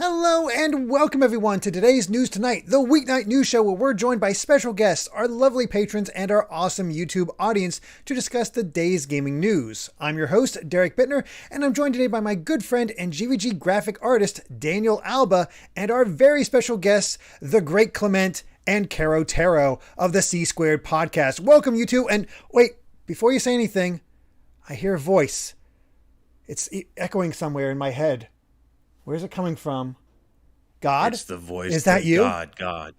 Hello and welcome everyone to today's News Tonight, the weeknight news show where we're joined by special guests, our lovely patrons, and our awesome YouTube audience to discuss the day's gaming news. I'm your host, Derek Bittner, and I'm joined today by my good friend and GVG graphic artist, Daniel Alba, and our very special guests, the great Clement and Caro Taro of the C Squared podcast. Welcome, you two. And wait, before you say anything, I hear a voice. It's echoing somewhere in my head. Where's it coming from? God? It's the voice. Is that you? God.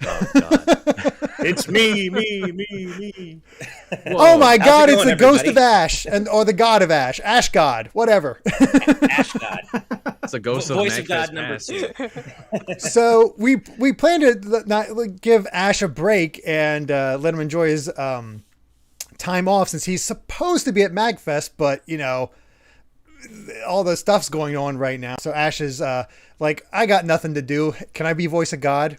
It's me. Whoa. Oh my God, it's the ghost of Ash, or the god of Ash. Ash God, whatever. Ash God. It's a ghost of voice of God number 2. So we plan to not give Ash a break and let him enjoy his time off since he's supposed to be at MagFest, but you know, all the stuff's going on right now. So Ash is like, I got nothing to do. Can I be voice of God?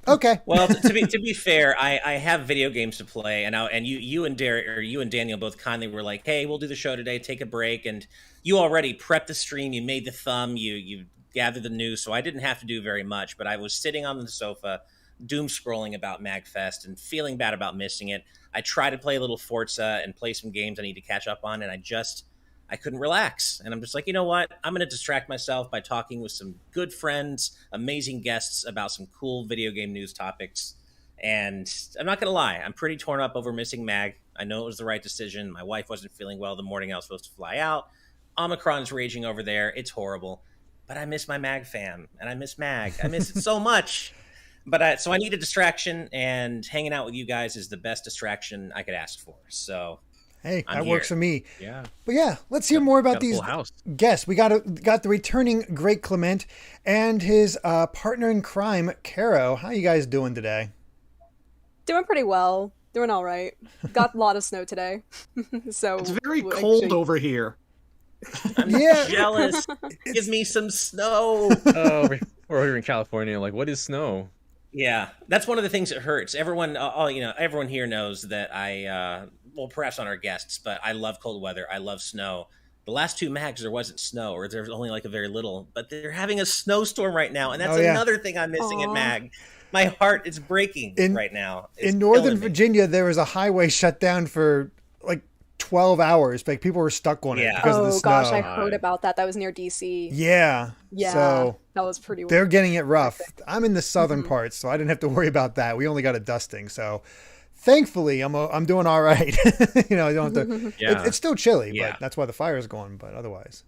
Okay. Well, to be fair, I have video games to play, and you and Derek, or you and Daniel both kindly were like, hey, we'll do the show today, take a break, and you already prepped the stream, you made the thumb, you gathered the news, so I didn't have to do very much, but I was sitting on the sofa, doom scrolling about MagFest and feeling bad about missing it. I tried to play a little Forza and play some games I need to catch up on, and I couldn't relax. And I'm just like, you know what? I'm going to distract myself by talking with some good friends, amazing guests about some cool video game news topics. And I'm not going to lie, I'm pretty torn up over missing Mag. I know it was the right decision. My wife wasn't feeling well the morning I was supposed to fly out. Omicron's raging over there. It's horrible. But I miss my Mag fam, and I miss Mag. I miss it so much. But so I need a distraction, and hanging out with you guys is the best distraction I could ask for. So... Hey, that works for me. Yeah. But yeah, let's hear more about these guests. We got the returning great Clement and his partner in crime, Caro. How you guys doing today? Doing pretty well. Doing all right. Got a lot of snow today. So it's very cold over here. I'm jealous. Give me some snow. Oh, we're here in California. Like, what is snow? Yeah, that's one of the things that hurts. Everyone here knows that well, perhaps not our guests, but I love cold weather. I love snow. The last 2 Mags, there wasn't snow, or there was only like a very little, but they're having a snowstorm right now, and that's another thing I'm missing at Mag. My heart is breaking right now. It's in Northern Virginia, there was a highway shut down for like 12 hours. Like people were stuck on it because of the snow. Oh gosh, I heard about that. That was near DC. Yeah. So that was pretty weird. They're getting it rough. I'm in the southern parts, so I didn't have to worry about that. We only got a dusting, so thankfully I'm doing all right. You know, I don't have to. It's still chilly, but that's why the fire is going. But otherwise,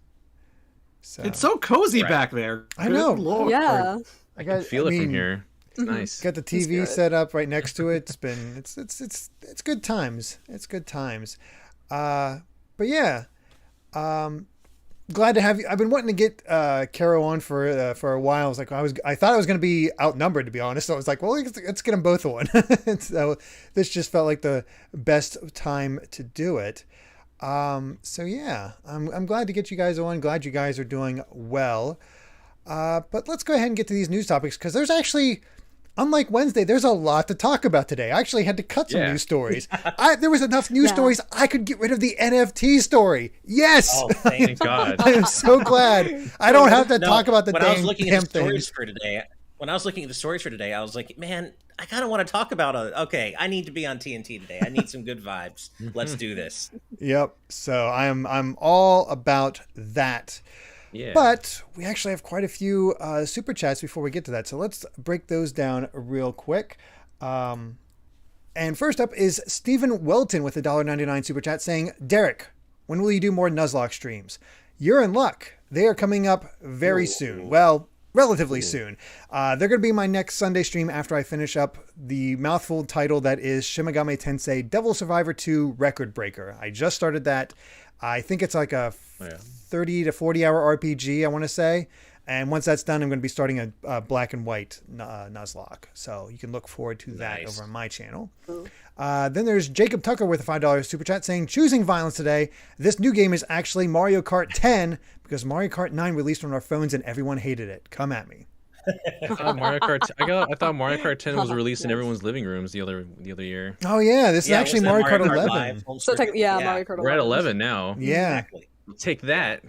so it's so cozy back there. I know. Lord. Yeah, I can feel it from here. It's nice. Got the TV set up right next to it. It's good times. It's good times. But yeah, glad to have you. I've been wanting to get Caro on for a while. I thought I was going to be outnumbered, to be honest. So I was like, well, let's get them both on. So this just felt like the best time to do it. So yeah, I'm glad to get you guys on. Glad you guys are doing well. But let's go ahead and get to these news topics because there's actually, unlike Wednesday, there's a lot to talk about today. I actually had to cut some news stories. There was enough news stories, I could get rid of the NFT story. Yes! Oh, thank God. I am so glad. I don't have to talk about the damn stories for today. When I was looking at the stories for today, I was like, man, I kind of want to talk about okay, I need to be on TNT today. I need some good vibes. Let's do this. Yep. So I'm all about that. Yeah. But we actually have quite a few super chats before we get to that. So let's break those down real quick. And first up is Stephen Welton with a $1.99 super chat saying, Derek, when will you do more Nuzlocke streams? You're in luck. They are coming up very soon. Well, relatively soon. They're going to be my next Sunday stream after I finish up the mouthful title that is Shin Megami Tensei Devil Survivor 2 Record Breaker. I just started that. I think it's like a 30 to 40 hour RPG, I want to say. And once that's done, I'm going to be starting a black and white Nuzlocke. So you can look forward to that over on my channel. Then there's Jacob Tucker with a $5 super chat saying, choosing violence today. This new game is actually Mario Kart 10 because Mario Kart 9 released on our phones and everyone hated it. Come at me. I thought Mario Kart 10 was released in everyone's living rooms the other year. Oh yeah, this is actually Mario Kart 11. So Mario Kart 11. We're at 11 now. Yeah. Exactly. Take that.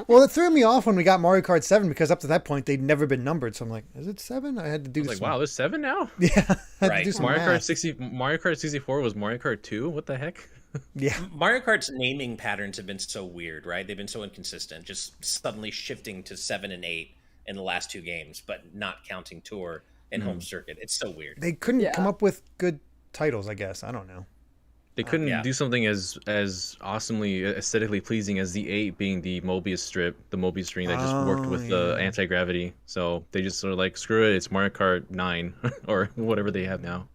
Well, it threw me off when we got Mario Kart 7 because up to that point they'd never been numbered. So I'm like, is it 7? I had to do I was like, wow, there's 7 now? Yeah. I had Right. to do some Mario math. Kart 64 was Mario Kart 2? What the heck? Yeah. Mario Kart's naming patterns have been so weird, right? They've been so inconsistent, just suddenly shifting to 7 and 8 in the last 2 games, but not counting Tour and Home Circuit. It's so weird. They couldn't Yeah. come up with good titles, I guess. I don't know. They couldn't Yeah. do something as awesomely aesthetically pleasing as the 8 being the Mobius strip, the Mobius screen that just worked with the anti-gravity. So they just sort of like, screw it, it's Mario Kart 9 or whatever they have now.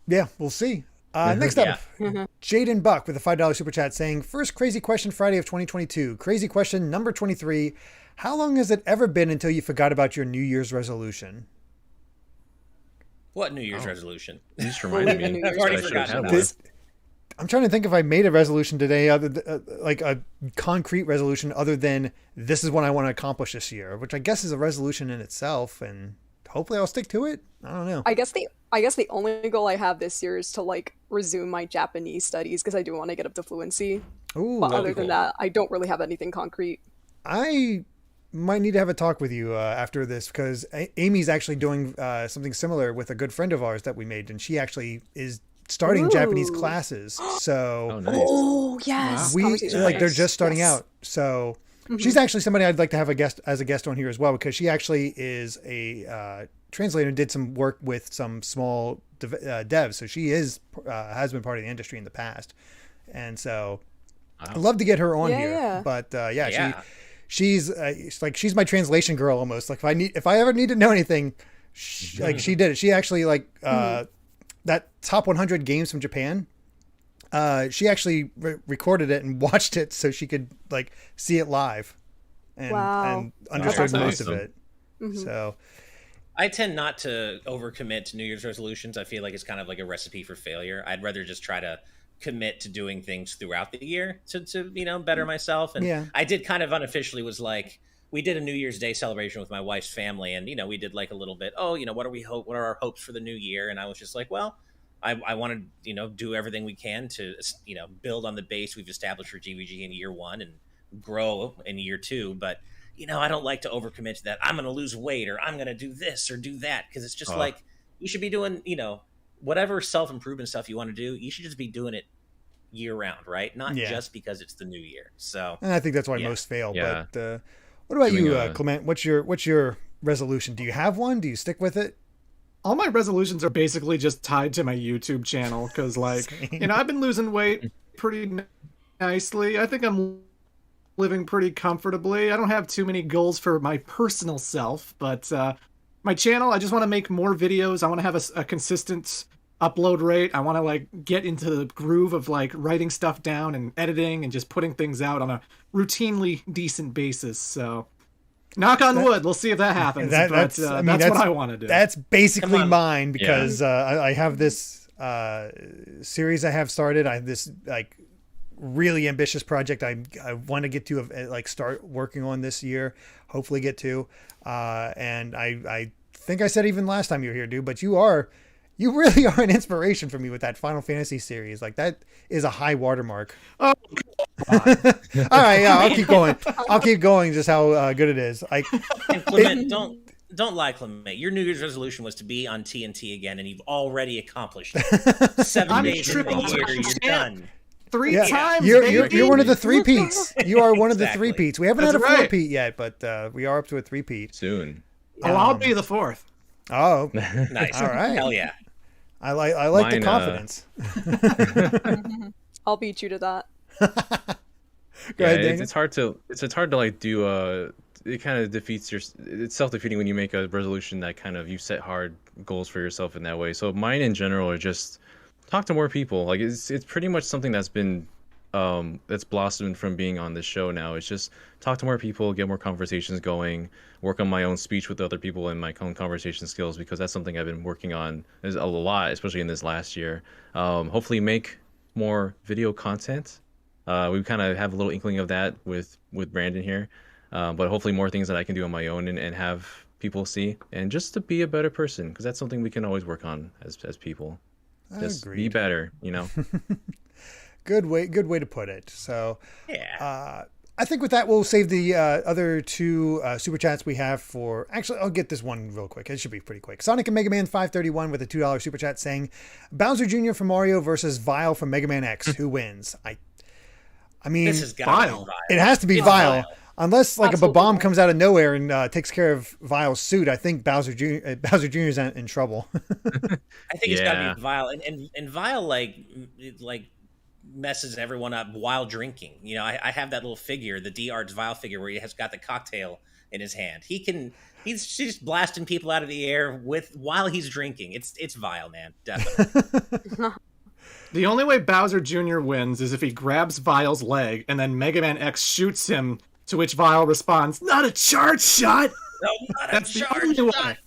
Yeah, we'll see. Next up, Jaden Buck with a $5 super chat saying, first crazy question Friday of 2022. Crazy question number 23. How long has it ever been until you forgot about your New Year's resolution? What New Year's resolution? You just reminded me. I've already that I should have forgotten had that. one. I'm trying to think if I made a resolution today, like a concrete resolution other than this is what I want to accomplish this year, which I guess is a resolution in itself, and hopefully I'll stick to it. I don't know. I guess the only goal I have this year is to like resume my Japanese studies because I do want to get up to fluency. Ooh, But that'd other be than cool. that, I don't really have anything concrete. I might need to have a talk with you after this because Amy's actually doing something similar with a good friend of ours that we made, and she actually is starting Japanese Ooh. classes. So Oh, nice. Oh yes, we Conversation like they're Nice. just starting Yes. out. So she's actually somebody I'd like to have a guest on here as well because she actually is a translator and did some work with some small devs. So she is has been part of the industry in the past, and so I'd love to get her on Yeah, here. yeah. But Yeah. she's she's my translation girl almost. Like if I ever need to know anything, like she did it. She actually like that top 100 games from Japan. She actually recorded it and watched it so she could like see it live and, Wow. and understood That's most of awesome. it. So I tend not to overcommit to New Year's resolutions. I feel like it's kind of like a recipe for failure. I'd rather just try to commit to doing things throughout the year to better myself. And Yeah. I did kind of unofficially was like, we did a New Year's Day celebration with my wife's family, and we did like a little bit. Oh, what are our hopes for the new year? And I was just like, well, I want to do everything we can to build on the base we've established for GVG in year 1 and grow in year 2, but. I don't like to overcommit to that. I'm going to lose weight or I'm going to do this or do that because it's just like you should be doing, whatever self-improvement stuff you want to do. You should just be doing it year round, right? Not Yeah. just because it's the new year. So, and I think that's why Yeah. most fail. Yeah. But what about Doing you, Clement? What's your resolution? Do you have one? Do you stick with it? All my resolutions are basically just tied to my YouTube channel because, like, Same. I've been losing weight pretty nicely. I think I'm living pretty comfortably. I don't have too many goals for my personal self, but my channel, I just want to make more videos. I want to have a consistent upload rate. I want to like get into the groove of like writing stuff down and editing and just putting things out on a routinely decent basis. So knock on wood, we'll see if that happens. That's what I want to do. That's basically Come on. mine because I have this series I have started. I have this like really ambitious project I want to get to like start working on this year, hopefully get to. And I think I said even last time you were here, dude, but you really are an inspiration for me with that Final Fantasy series. Like that is a high watermark. Oh, All right, yeah, I'll keep going. I'll keep going. Just how good it is. and Clement, don't lie, Clement. Your New Year's resolution was to be on TNT again, and you've already accomplished it. 7 I'm days in the triple year, you're champ. done. 3 Yeah. times, You're baby. one of the three peats. You are one of the Exactly. three peats. We haven't That's had a right. four peat yet, but we are up to a three peat. Soon. Oh, I'll be the 4th. Oh, Nice. All right. Hell yeah. I like the Mine, confidence. I'll beat you to that. Go Yeah, ahead, it's, Daniel. it's hard to like do it kind of defeats it's self-defeating when you make a resolution that kind of you set hard goals for yourself in that way. So mine in general are just talk to more people. Like it's pretty much something that's been that's blossomed from being on this show now. It's just talk to more people, get more conversations going, work on my own speech with other people and my own conversation skills, because that's something I've been working on a lot, especially in this last year. Hopefully make more video content. We kind of have a little inkling of that with Brandon here, but hopefully more things that I can do on my own and have people see, and just to be a better person, because that's something we can always work on as people. Just be Agreed. better, you know. Good way to put it. So, Yeah. I think with that, we'll save the other two super chats we have for. Actually, I'll get this one real quick. It should be pretty quick. Sonic and Mega Man 531 with a $2 super chat saying, "Bowser Jr. from Mario versus Vile from Mega Man X. Who wins?" I mean, This has got to be Vile. it has to be It's Vile. Unless like Absolutely a bomb Vile. comes out of nowhere and takes care of Vile's suit, I think Bowser Jr. is in trouble. I think it's got to Yeah. be Vile, and Vile like messes everyone up while drinking. You know, I have that little figure, the D-Arts Vile figure, where he has got the cocktail in his hand. He's just blasting people out of the air while he's drinking. It's Vile, man, definitely. The only way Bowser Jr. wins is if he grabs Vile's leg and then Mega Man X shoots him, to which Vile responds, "Not a charge shot!" No, not That's a the charge only one. shot.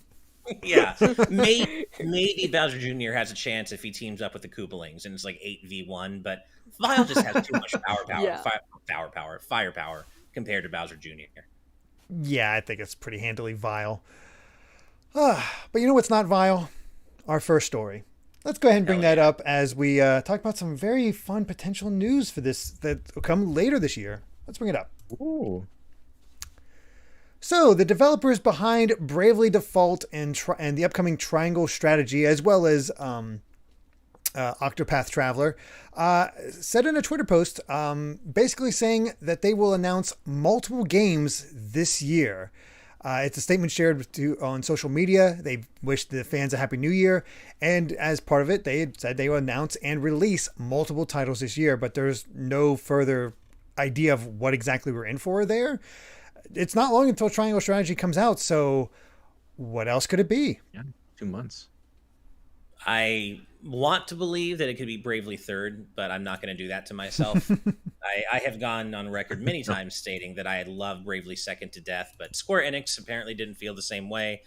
Yeah, maybe Bowser Jr. has a chance if he teams up with the Koopalings and it's like 8v1, but Vile just has too much Yeah. firepower compared to Bowser Jr. Yeah, I think it's pretty handily Vile. But you know what's not Vile? Our first story. Let's go ahead and bring Hell that up as we talk about some very fun potential news for this that will come later this year. Let's bring it up. Ooh. So, the developers behind Bravely Default and the upcoming Triangle Strategy, as well as Octopath Traveler, said in a Twitter post basically saying that they will announce multiple games this year. It's a statement shared on social media. They wished the fans a happy new year. And as part of it, they had said they will announce and release multiple titles this year, but there's no further idea of what exactly we're in for there. It's not long until Triangle Strategy comes out, so what else could it be? Yeah, 2 months. I want to believe that it could be Bravely Third, but I'm not going to do that to myself. I have gone on record many times stating that I had loved Bravely Second to death, but Square Enix apparently didn't feel the same way.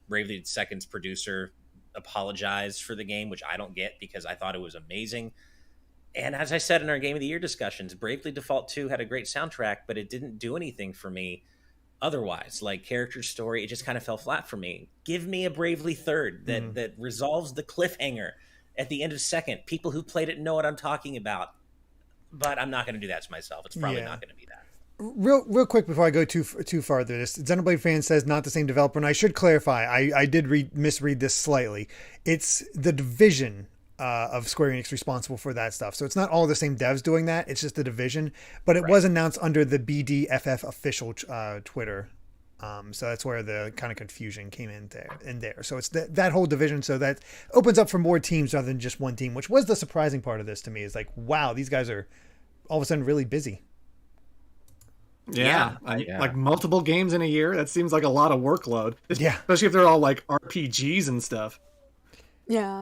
Bravely Second's producer apologized for the game, which I don't get because I thought it was amazing. And as I said in our Game of the Year discussions, Bravely Default 2 had a great soundtrack, but it didn't do anything for me otherwise. Like character story, it just kind of fell flat for me. Give me a Bravely Third that resolves the cliffhanger at the end of Second. People who played it know what I'm talking about. But I'm not going to do that to myself. It's probably not going to be that. Real quick before I go too far through this, Xenoblade Fan says not the same developer, and I should clarify, I did misread this slightly. It's the division of Square Enix responsible for that stuff. So it's not all the same devs doing that. It's just the division. But it was announced under the BDFF official Twitter. So that's where the kind of confusion came in there. So it's that whole division. So that opens up for more teams rather than just one team, which was the surprising part of this to me. Is like, wow, these guys are all of a sudden really busy. Yeah. Like multiple games in a year. That seems like a lot of workload. Yeah. Especially if they're all like RPGs and stuff. Yeah.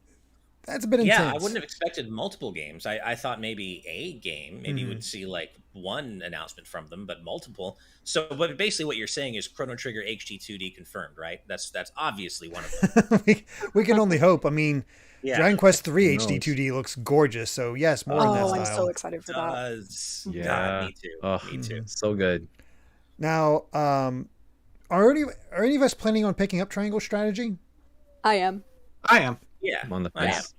That's a bit intense. Yeah, I wouldn't have expected multiple games. I thought maybe a game, maybe you would see like one announcement from them, but multiple. So, but basically what you're saying is Chrono Trigger HD2D confirmed, right? That's obviously one of them. we can only hope. I mean, Yeah. Dragon Quest III Who knows? HD2D looks gorgeous. So yes, more in that Oh, style. I'm so excited for that. Does. Yeah. God, me too. Oh, Me too. so good. Now, are any of us planning on picking up Triangle Strategy? I am. I am. Yeah. I'm on the I fence.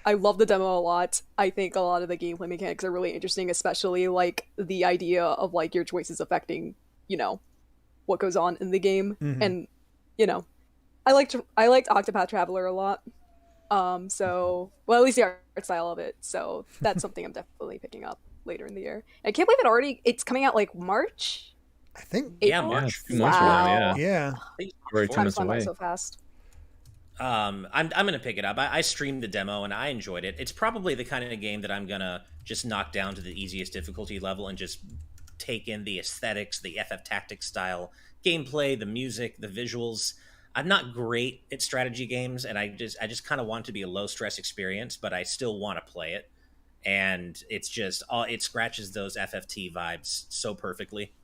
I love the demo a lot. I think a lot of the gameplay mechanics are really interesting, especially like the idea of like your choices affecting, what goes on in the game. And, I liked Octopath Traveler a lot. So, well, at least the art style of it. So that's something I'm definitely picking up later in the year. I can't believe it's coming out like March. I think. Yeah, April? March. Yeah, 2 months from now, Wow. yeah. Yeah. Already 2 Time's months gone by away. so fast. I'm gonna pick it up. I streamed the demo and I enjoyed it. It's probably the kind of game that I'm gonna just knock down to the easiest difficulty level and just take in the aesthetics, the FF Tactics style gameplay, the music, the visuals. I'm not great at strategy games, and I just kind of want it to be a low stress experience, but I still want to play it. And it's just it scratches those FFT vibes so perfectly,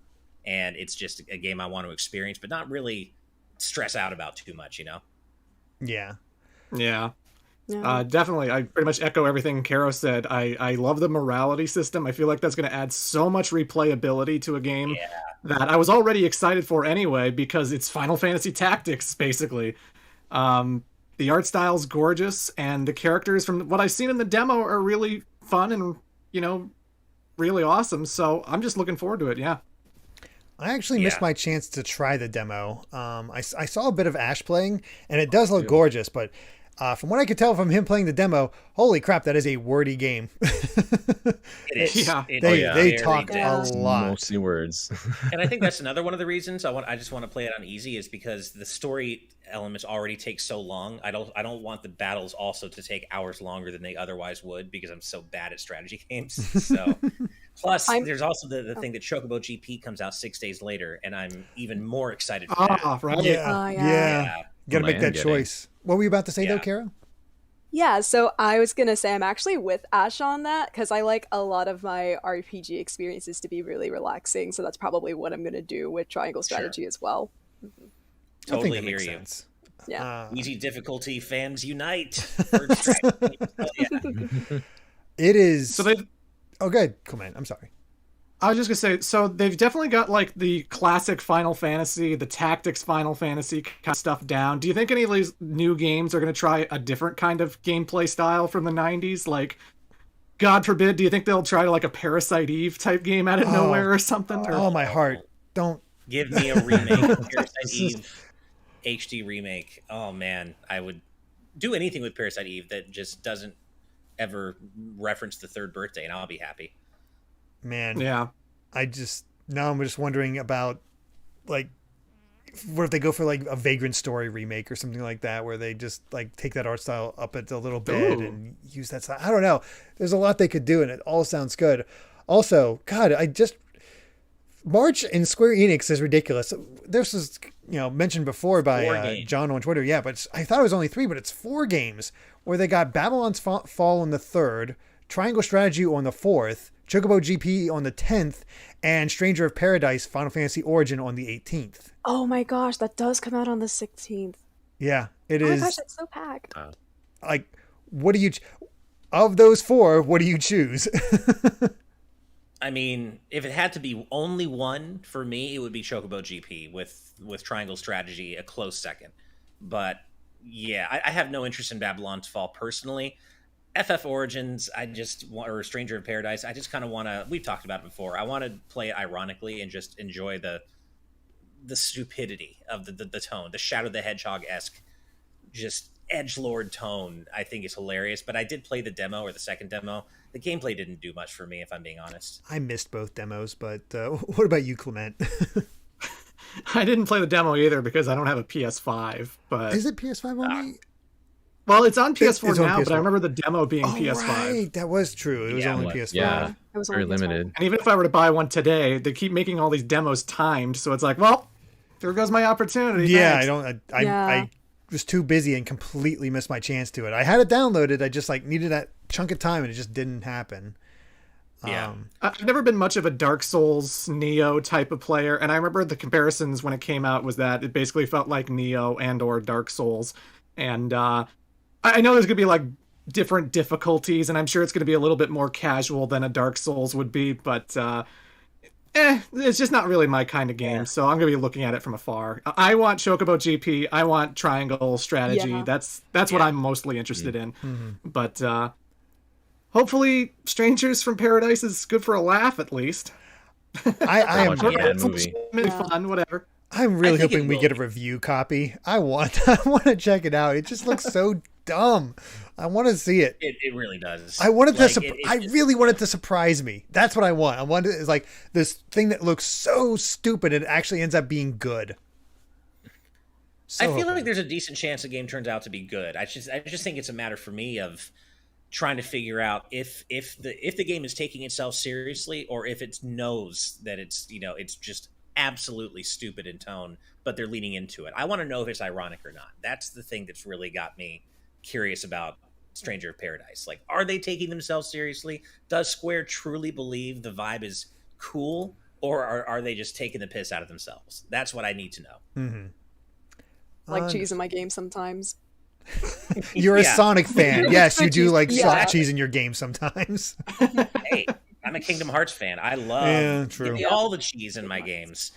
and it's just a game I want to experience, but not really stress out about too much, Yeah. Yeah. Yeah. Definitely. I pretty much echo everything Caro said. I love the morality system. I feel like that's going to add so much replayability to a game that I was already excited for anyway, because it's Final Fantasy Tactics, basically. The art style's gorgeous, and the characters, from what I've seen in the demo, are really fun and really awesome. So I'm just looking forward to it. Yeah. I actually missed my chance to try the demo. I saw a bit of Ash playing, and it does look gorgeous, but from what I could tell from him playing the demo, holy crap, that is a wordy game. It is. Yeah. They talk a lot. Mostly words. And I think that's another one of the reasons I just want to play it on easy, is because the story elements already take so long. I don't want the battles also to take hours longer than they otherwise would, because I'm so bad at strategy games. So plus there's also the thing that Chocobo GP comes out 6 days later, and I'm even more excited for that. Right. Yeah. Gotta make that choice. What were you about to say though, Caro? Yeah, so I was gonna say I'm actually with Ash on that, because I like a lot of my RPG experiences to be really relaxing, so that's probably what I'm gonna do with Triangle Strategy as well. Mm-hmm. Totally hear you. Sense. Yeah. Easy difficulty, fans unite. It is. So they. Oh, good. Cool, man. I'm sorry. I was just gonna say, so they've definitely got like the classic Final Fantasy, the tactics Final Fantasy kind of stuff down. Do you think any of these new games are gonna try a different kind of gameplay style from the '90s? Like, God forbid, do you think they'll try like a Parasite Eve type game out of nowhere or something? Oh, my heart! Don't give me a remake. Parasite Eve HD remake. Oh man, I would do anything with Parasite Eve that just doesn't ever reference the third birthday, and I'll be happy. Man, yeah. I'm just wondering about, like, what if they go for like a Vagrant Story remake or something like that, where they just like take that art style up a little bit and use that style. I don't know. There's a lot they could do, and it all sounds good. Also, God, March in Square Enix is ridiculous. This was, mentioned before by John on Twitter. Yeah, but I thought it was only 3, but it's 4 games where they got Babylon's Fall on the 3rd, Triangle Strategy on the 4th, Chocobo GP on the 10th, and Stranger of Paradise Final Fantasy Origin on the 18th. Oh my gosh, that does come out on the 16th. Yeah, it is. Oh my gosh, that's so packed. Like, what do you... Of those 4, what do you choose? I mean, if it had to be only one, for me, it would be Chocobo GP with Triangle Strategy a close second. But yeah, I have no interest in Babylon's Fall personally. FF Origins, or Stranger of Paradise, I just kind of want to, we've talked about it before, I want to play it ironically and just enjoy the stupidity of the tone, the Shadow the Hedgehog-esque, just edgelord tone, I think is hilarious. But I did play the demo, or the second demo. The gameplay didn't do much for me, if I'm being honest. I missed both demos, but what about you, Clement? I didn't play the demo either because I don't have a PS5, but... Is it PS5 only? Well, it's on PS4 it's now, on PS4. but I remember the demo being PS5. Right, that was true. It was only PS5. Yeah, It was very only limited. And even if I were to buy one today, they keep making all these demos timed, so it's like, well, there goes my opportunity. Yeah, Thanks. I was too busy and completely missed my chance to it. I had it downloaded. I just needed that chunk of time, and it just didn't happen. Yeah. I've never been much of a Dark Souls Neo type of player, and I remember the comparisons when it came out was that it basically felt like Neo and or Dark Souls. And I know there's going to be like different difficulties, and I'm sure it's going to be a little bit more casual than a Dark Souls would be, but it's just not really my kind of game, so I'm going to be looking at it from afar. I want Chocobo GP, I want Triangle Strategy. Yeah. That's what I'm mostly interested in. But hopefully Strangers from Paradise is good for a laugh at least. I am Watch a bad movie. Fun, whatever. I'm really think hoping it we will get a be. review copy. I want to check it out. It just looks so dumb. I want to see it. It really does. I wanted Like, to. I really wanted to surprise me. That's what I want. I want it's like this thing that looks so stupid and it actually ends up being good. So I feel hoping. like there's a decent chance the game turns out to be good. I just think it's a matter for me of trying to figure out if the game is taking itself seriously, or if it knows that it's it's just absolutely stupid in tone, but they're leaning into it. I want to know if it's ironic or not. That's the thing that's really got me curious about Stranger of Paradise. Like, are they taking themselves seriously? Does Square truly believe the vibe is cool, or are they just taking the piss out of themselves? That's what I need to know. Mm-hmm. Like cheese in my game sometimes. You're a Yeah. Sonic fan. Yes, you do like Yeah. cheese in your game sometimes. Hey, I'm a Kingdom Hearts fan. I love true. give me all the cheese in my games.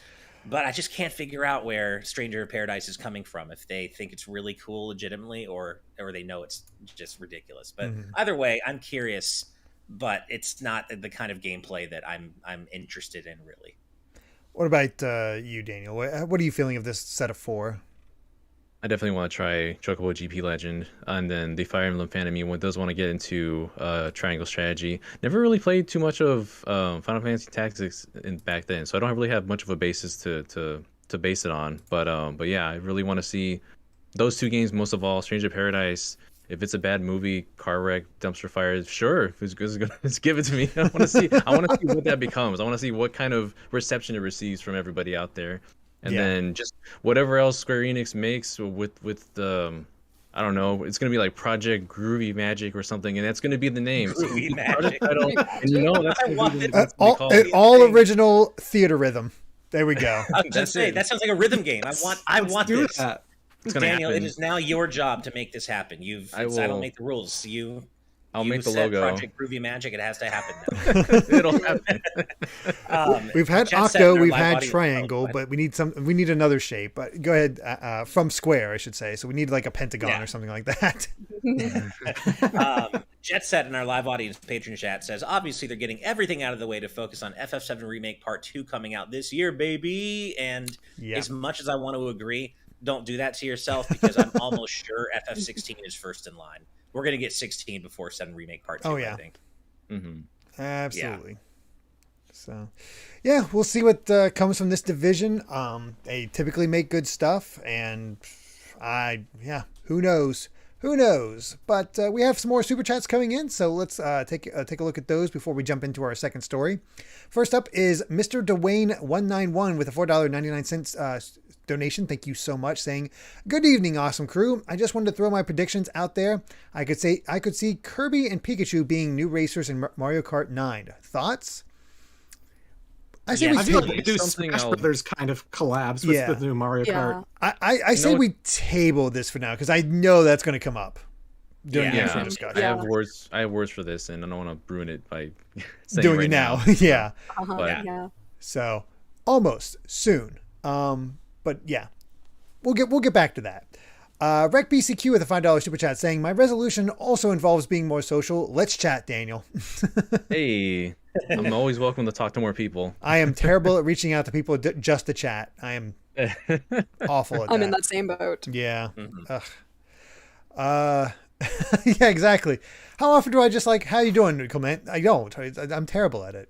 But I just can't figure out where Stranger of Paradise is coming from, if they think it's really cool legitimately, or they know it's just ridiculous. But either way, I'm curious but it's not the kind of gameplay that I'm interested in really. What about you, Daniel? What are you feeling of this set of 4? I definitely want to try Chocobo GP Legend, and then the Fire Emblem fan of me does want to get into triangle strategy. Never really played too much of Final Fantasy Tactics back then, so I don't really have much of a basis to base it on. But yeah, I really want to see those 2 games most of all. Stranger Paradise. If it's a bad movie, car wreck, dumpster fire, sure. If it's good, just give it to me. I want to see. I want to see what that becomes. I want to see what kind of reception it receives from everybody out there. And then just whatever else Square Enix makes with I don't know, it's gonna be like Project Groovy Magic or something, and that's gonna be the name. Groovy Magic. Title, and you know that's all original theater rhythm. There we go. I was just say that sounds like a rhythm game. I want this. That. Daniel, it is now your job to make this happen. I don't make the rules. I'll make the said logo. Project Groovy Magic. It has to happen now. It'll happen. We've had Octo, we've had Triangle, but we need another shape. But go ahead, from Square, I should say. So we need like a pentagon or something like that. Jet Set in our live audience patron chat says, obviously they're getting everything out of the way to focus on FF7 Remake Part 2 coming out this year, baby. And as much as I want to agree, don't do that to yourself, because I'm almost sure FF16 is first in line. We're going to get 16 before 7 Remake Part 2, I think. Mm-hmm. Absolutely. Yeah. So, yeah, we'll see what comes from this division. They typically make good stuff, and who knows? Who knows? But we have some more super chats coming in, so let's take a look at those before we jump into our second story. First up is Mr. Dwayne191 with a $4.99 donation. Thank you so much, saying, good evening, awesome crew. I just wanted to throw my predictions out there. I could see Kirby and Pikachu being new racers in Mario Kart 9. Thoughts? I say I feel like we do Smash Brothers kind of collabs with the new Mario Kart. I say we table this for now, because I know that's going to come up during the actual discussion. I have words for this, and I don't want to ruin it by saying doing it it now. So almost soon. But yeah, we'll get back to that. Rec BCQ with a $5 super chat saying, my resolution also involves being more social. Let's chat, Daniel. Hey, I'm always welcome to talk to more people. I am terrible at reaching out to people just to chat. I am awful at that. I'm in that same boat. Yeah. Yeah, exactly. How often do I just like, how you doing, Clement? I don't. I'm terrible at it.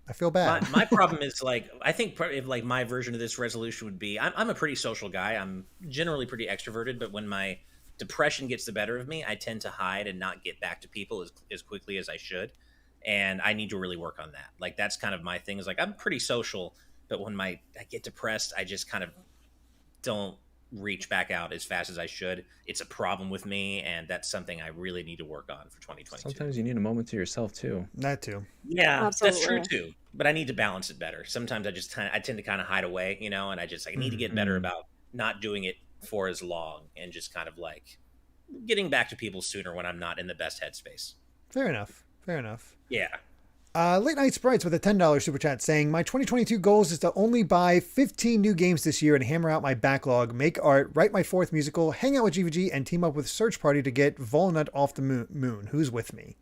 I feel bad. My problem is, like, I think if like my version of this resolution would be, I'm a pretty social guy. I'm generally pretty extroverted, but when my depression gets the better of me, I tend to hide and not get back to people as quickly as I should. And I need to really work on that. Like, that's kind of my thing, is like, I'm pretty social, but when I get depressed, I just kind of don't reach back out as fast as I should. It's a problem with me, and that's something I really need to work on for 2022. Sometimes you need a moment to yourself too. That too. Yeah, Absolutely. That's true too. But I need to balance it better. Sometimes I tend to kind of hide away, and I need to get better about not doing it for as long, and just kind of like getting back to people sooner when I'm not in the best headspace. Fair enough. Yeah. Late Night Sprites with a $10 super chat saying, my 2022 goals is to only buy 15 new games this year and hammer out my backlog, make art, write my 4th musical, hang out with GVG, and team up with Search Party to get Volnut off the moon. Who's with me?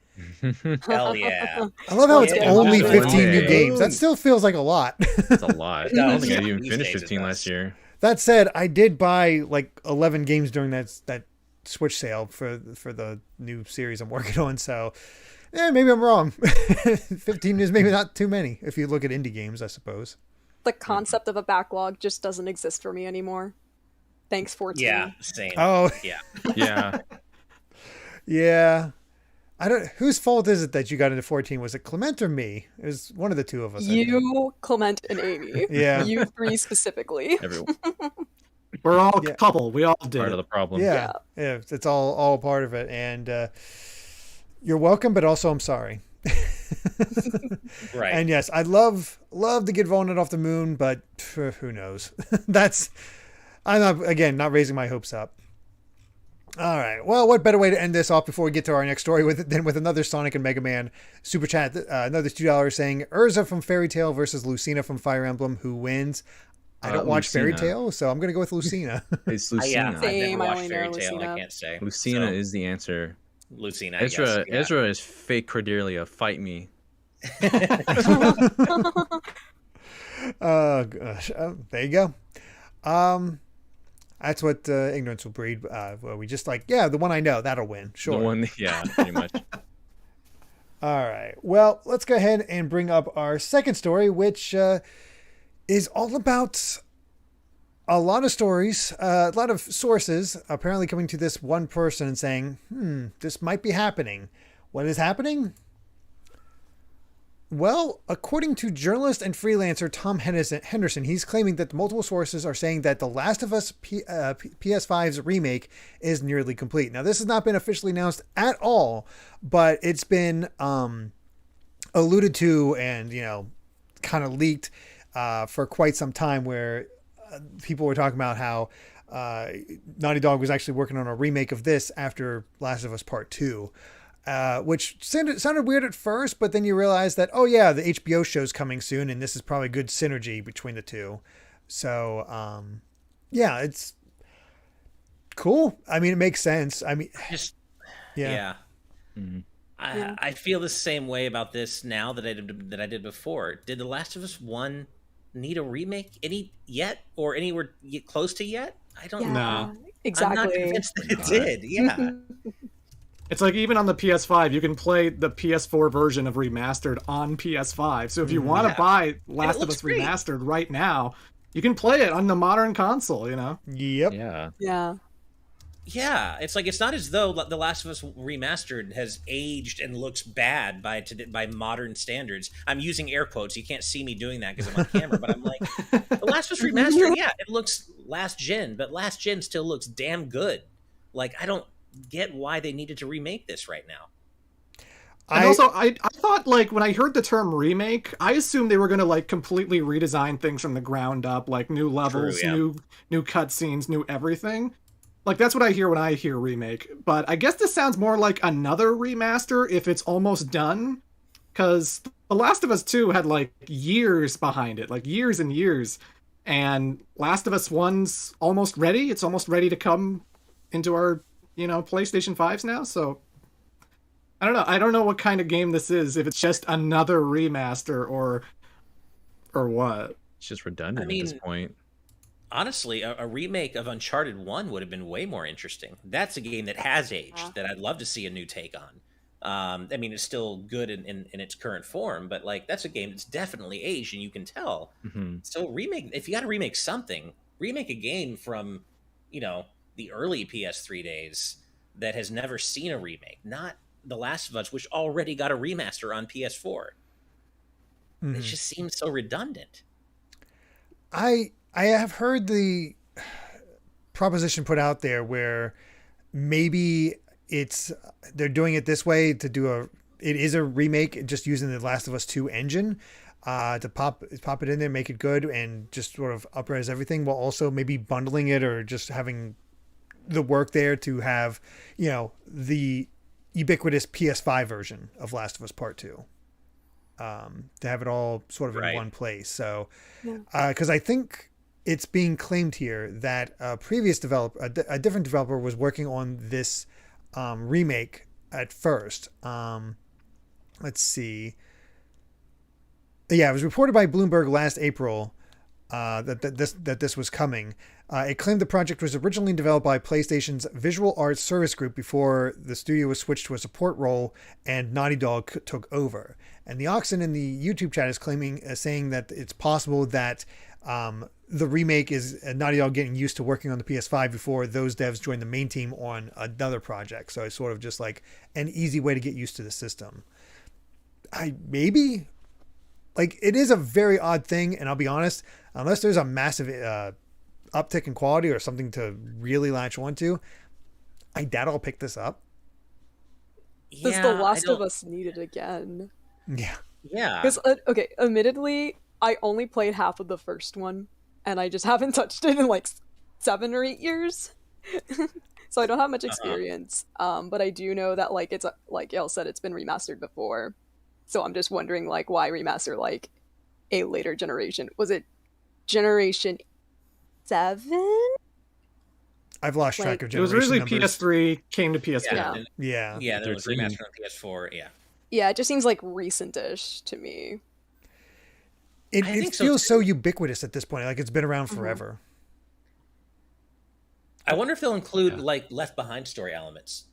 Hell yeah. I love how it's only 15 new games. That still feels like a lot. That's a lot. I don't think I even finished 15 last year. That said, I did buy like 11 games during that Switch sale for the new series I'm working on, so... yeah, maybe I'm wrong. 15 is maybe not too many if you look at indie games, I suppose. The concept of a backlog just doesn't exist for me anymore. Thanks, 14. Yeah, same. Oh, yeah. Yeah. Yeah. I don't. Whose fault is it that you got into 14? Was it Clement or me? It was one of the two of us. You, Clement, and Amy. Yeah. You 3 specifically. Everyone. We're all a couple. We all did. Part of the problem. Yeah. It's all part of it, and you're welcome, but also I'm sorry. Right. And yes, I'd love to get Volnut off the moon, but who knows? I'm not raising my hopes up. All right. Well, what better way to end this off before we get to our next story than with another Sonic and Mega Man super chat? Another $2 saying Urza from Fairy Tail versus Lucina from Fire Emblem. Who wins? I don't watch Fairy Tail, so I'm going to go with Lucina. It's Lucina. I've never Same, I watched only know Fairy Tail, Lucina. I can't say. Lucina is the answer. Lucina, I guess. Yeah. Ezra is fake Cordelia. Fight me. Gosh. There you go. That's what ignorance will breed. Where we just like, yeah, the one I know, that'll win. Sure. The one, yeah, pretty much. All right. Well, let's go ahead and bring up our second story, which is all about a lot of stories, a lot of sources apparently coming to this one person and saying, this might be happening. What is happening? Well, according to journalist and freelancer Tom Henderson, he's claiming that multiple sources are saying that The Last of Us PS5's remake is nearly complete. Now, this has not been officially announced at all, but it's been alluded to and, kind of leaked for quite some time, where people were talking about how Naughty Dog was actually working on a remake of this after Last of Us Part 2. Which sounded weird at first, but then you realize that, oh yeah, the HBO show's coming soon, and this is probably good synergy between the two. So, yeah, it's cool. I mean, it makes sense. I mean, yeah. Mm-hmm. I feel the same way about this now that I did before. Did The Last of Us 1 need a remake anywhere close to yet? I don't know. Exactly. I'm not convinced that it did. Yeah. It's like even on the PS5, you can play the PS4 version of Remastered on PS5. So if you want to buy Last of Us Remastered right now, you can play it on the modern console, Yep. Yeah. Yeah, it's like it's not as though The Last of Us Remastered has aged and looks bad by modern standards. I'm using air quotes. You can't see me doing that because I'm on camera, but I'm like, The Last of Us Remastered, yeah, it looks last gen, but last gen still looks damn good. Like, I don't get why they needed to remake this right now. And also, I thought, like, when I heard the term remake, I assumed they were going to, like, completely redesign things from the ground up, like new levels, new cutscenes, new everything. Like, that's what I hear when I hear remake. But I guess this sounds more like another remaster if it's almost done. Because The Last of Us 2 had, like, years behind it. Like, years and years. And Last of Us 1's almost ready. It's almost ready to come into our, PlayStation 5s now. So, I don't know. I don't know what kind of game this is. If it's just another remaster or what. It's just redundant at this point. Honestly, a remake of Uncharted 1 would have been way more interesting. That's a game that has aged that I'd love to see a new take on. I mean, it's still good in its current form, but like that's a game that's definitely aged, and you can tell. Mm-hmm. So if you got to remake something, remake a game from, the early PS3 days that has never seen a remake, not The Last of Us, which already got a remaster on PS4. It just seems so redundant. I have heard the proposition put out there where maybe they're doing it this way it is a remake just using the Last of Us 2 engine to pop it in there, make it good, and just sort of up-res everything, while also maybe bundling it or just having the work there to have, the ubiquitous PS5 version of Last of Us Part 2. To have it all sort of in one place. So, because I think it's being claimed here that a different developer was working on this remake at first. Let's see. Yeah, it was reported by Bloomberg last April that this was coming. It claimed the project was originally developed by PlayStation's Visual Arts Service Group before the studio was switched to a support role and Naughty Dog took over. And the Oxen in the YouTube chat is saying that it's possible that the remake is Naughty Dog getting used to working on the PS5 before those devs join the main team on another project. So it's sort of just like an easy way to get used to the system. It is a very odd thing, and I'll be honest, unless there's a massive uptick in quality or something to really latch onto, I doubt I'll pick this up. Does The Last of Us need it again? Yeah. Because, admittedly, I only played half of the first one, and I just haven't touched it in like 7 or 8 years. So I don't have much experience. But I do know that it's like Yale said, it's been remastered before. So I'm just wondering why remaster a later generation? Was it Generation 7? I've lost track of It was generation originally numbers. PS3, came to PS4. Yeah. Yeah. Yeah, there was 13. remastered on PS4. Yeah. Yeah, it just seems like recent-ish to me. It I think so, feels so too. ubiquitous at this point. Like it's been around forever. I wonder if they'll include like Left Behind story elements.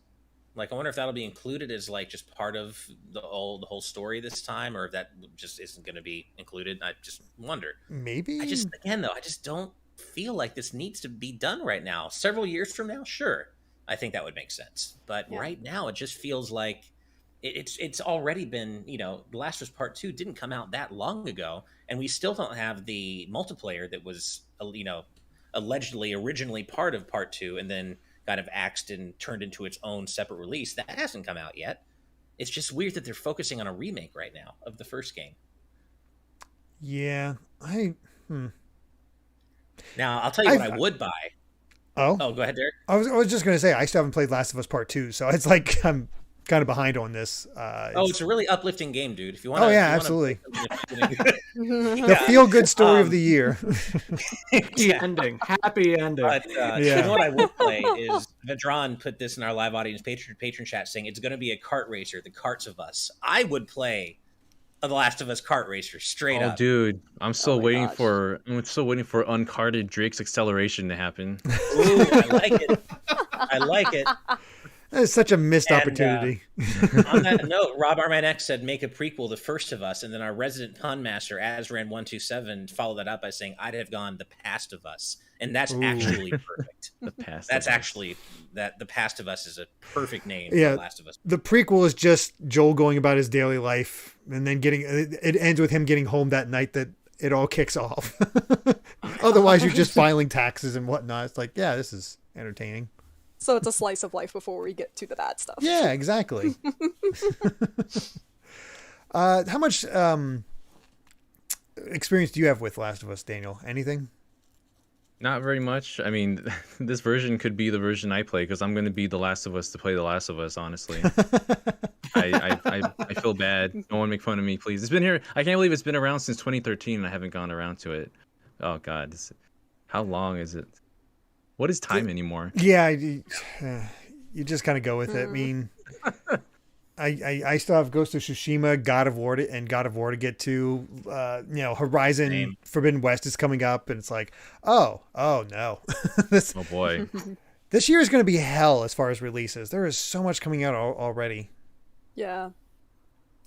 Like, I wonder if that'll be included as like just part of the whole story this time, or if that just isn't going to be included. I just wonder. Maybe. I just don't feel like this needs to be done right now. Several years from now, sure, I think that would make sense. But right now, it just feels like it's already been. The Last of Us Part 2 didn't come out that long ago, and we still don't have the multiplayer that was allegedly originally part of Part 2, and then kind of axed and turned into its own separate release. That hasn't come out yet. It's just weird that they're focusing on a remake right now of the first game. Yeah. Now, I'll tell you what I would buy. Oh, go ahead, Derek. I was just gonna say I still haven't played Last of Us Part 2, so it's like I'm kind of behind on this. It's a really uplifting game, dude. If you want, absolutely. The feel good story of the year. Happy ending. But you know what I would play is Vedran put this in our live audience patron chat saying it's going to be a kart racer, the Karts of Us. I would play The Last of Us kart racer straight up. Oh, dude, I'm still my waiting gosh. for uncarded Drake's acceleration to happen. Ooh, I like it. I like it. It's such a missed And, opportunity. On that note, Rob Arman X said, make a prequel, The First of Us, and then our resident pun master, Azran127, followed that up by saying, I'd have gone The Past of Us. And that's actually perfect. The past. That's of us. actually, The Past of Us is a perfect name for Yeah. The Last of Us. The prequel is just Joel going about his daily life, and then it ends with him getting home that night that it all kicks off. Otherwise, you're just filing taxes and whatnot. It's like, yeah, this is entertaining. So it's a slice of life before we get to the bad stuff. Yeah, exactly. How much experience do you have with Last of Us, Daniel? Anything? Not very much. I mean, this version could be the version I play because I'm going to be The Last of Us to play The Last of Us. Honestly, I feel bad. No one make fun of me, please. It's been here. I can't believe it's been around since 2013 and I haven't gone around to it. Oh God, how long is it? What is time anymore? Yeah, you just kind of go with it. I mean, I still have Ghost of Tsushima, God of War, and God of War to get to. Horizon Same. Forbidden West is coming up, and it's like, oh no, this Oh boy. this year is going to be hell as far as releases. There is so much coming out already. Yeah.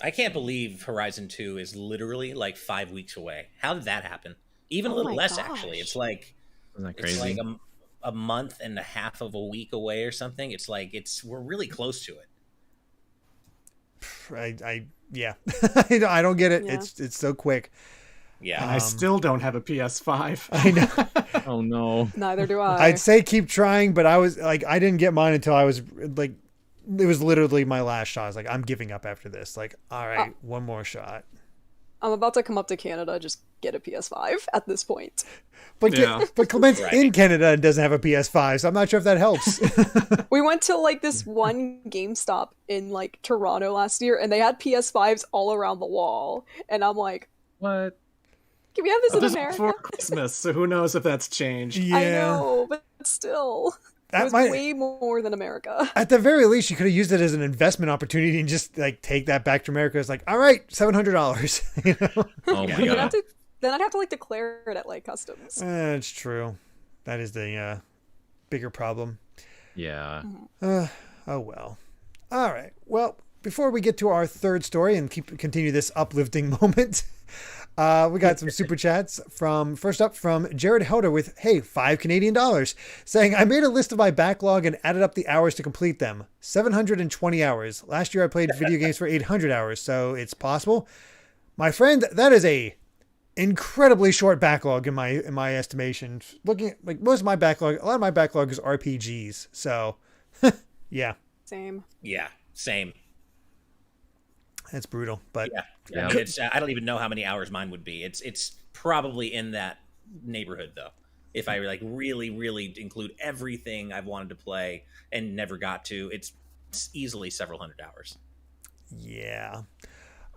I can't believe Horizon 2 is literally like 5 weeks away. How did that happen? Even a little my less, gosh. actually. It's like Isn't that it's crazy? like a month and a half of a week away or something. It's like we're really close to it. Yeah, I don't get it. Yeah. It's so quick. Yeah. And I still don't have a PS5. I know. Oh no. Neither do I. I'd say keep trying, but I was like, I didn't get mine until I was like, it was literally my last shot. I was like, I'm giving up after this. Like, all right, one more shot. I'm about to come up to Canada, just get a PS5 at this point. But Yeah. but Clement's Right. in Canada and doesn't have a PS5, so I'm not sure if that helps. We went to like this one GameStop in like Toronto last year, and they had PS5s all around the wall. And I'm like, What? can we have this in This is America? before Christmas, so who knows if that's changed. Yeah, I know, but still, it That was might- way more than America. at the very least, you could have used it as an investment opportunity and just like take that back to America. It's like, all right, $700. You know, Oh my Then I'd god. have to, then I'd have to like declare it at like customs. it's true. That is the bigger problem. Yeah. Oh well. All right. Well, before we get to our third story and continue this uplifting moment, we got some super chats first up from Jared Helder with, hey, $5 Canadian, saying, I made a list of my backlog and added up the hours to complete them. 720 hours. Last year I played video games for 800 hours, so it's possible. My friend, that is a incredibly short backlog in my estimation. Looking at like most of my backlog, a lot of my backlog is RPGs. So, yeah, Same. Yeah. Same. that's brutal. But Yeah. Yeah. I mean, I don't even know how many hours mine would be. It's probably in that neighborhood though. If I like really include everything I've wanted to play and never got to, it's easily several hundred hours. yeah.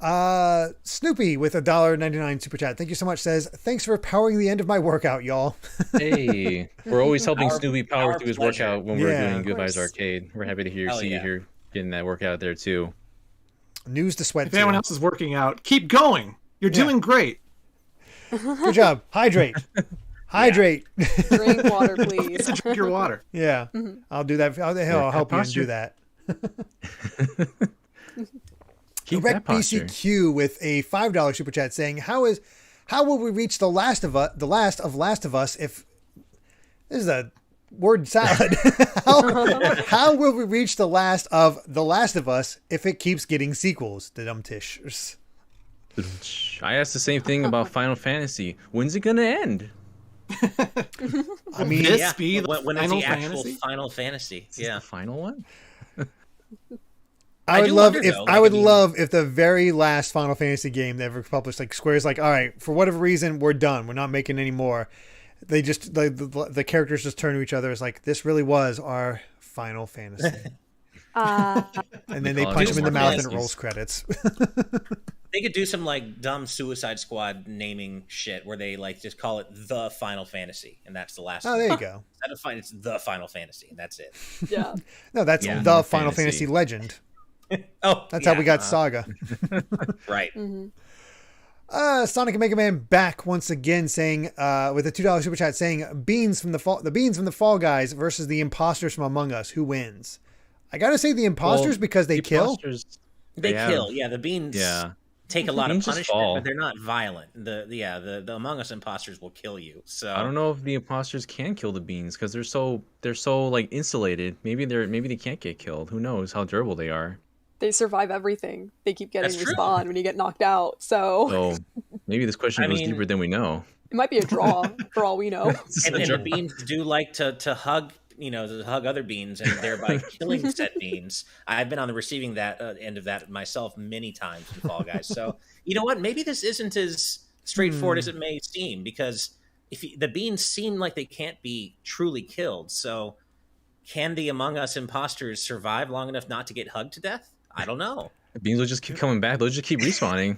Snoopy with $1.99 super chat. Thank you so much. Says, thanks for powering the end of my workout, y'all. Hey, we're always helping Snoopy power our through his pleasure. workout when we're doing Of Good Vibes course. Arcade. We're happy to see you here getting that workout there too. News to sweat If to. anyone else is working out, keep going. You're doing great. Good job. Hydrate. Hydrate. Drink water, Get please. to drink your water. Yeah. I'll do that. I'll help you and do posture. that. Keep Rec that posture. BCQ with a $5 super chat saying, "How will we reach the last of Us if this is a word salad? how will we reach the last of Us if it keeps getting sequels?" The dumb tishers. I asked the same thing about Final Fantasy. When's it gonna end? I mean, This be the when it's Final the actual Fantasy? Final Fantasy. Is this Yeah. the final one? I I would do love wonder, if though, I like, would I mean- love if the very last Final Fantasy game they ever published, like Square's like, all right, for whatever reason, we're done. We're not making any more. They just the characters just turn to each other. It's like, this really was our Final Fantasy, and then they call it punch him in the Final mouth and it Fantasies. rolls credits. They could do some like dumb Suicide Squad naming shit where they like just call it the Final Fantasy, and that's the last. Oh, there you go. It's the Final Fantasy, and that's it. Yeah. No, that's Yeah, the no Final fantasy. Fantasy Legend. Oh, That's yeah, how we got Saga. right. Sonic and Mega Man back once again, saying with a $2 super chat, saying the beans from the Fall Guys versus the imposters from Among Us. Who wins? I gotta say the imposters because they The kill. imposters, They have- kill. Yeah, the beans. Yeah. Take a lot of Beans just punishment, fall. but they're not violent. The Among Us imposters will kill you. So I don't know if the imposters can kill the beans because they're so like insulated. Maybe they can't get killed. Who knows how durable they are? They survive everything. They keep getting That's true. respawn when you get knocked out. So So maybe this question I goes mean- deeper than we know. it might be a draw for all we know. And the beans do like to hug, to hug other beans and thereby killing said beans. I've been on the receiving end of that myself many times in Fall Guys. So you know what? Maybe this isn't as straightforward as it may seem, because the beans seem like they can't be truly killed. So can the Among Us imposters survive long enough not to get hugged to death? I don't know. The beans will just keep coming back. They'll just keep respawning.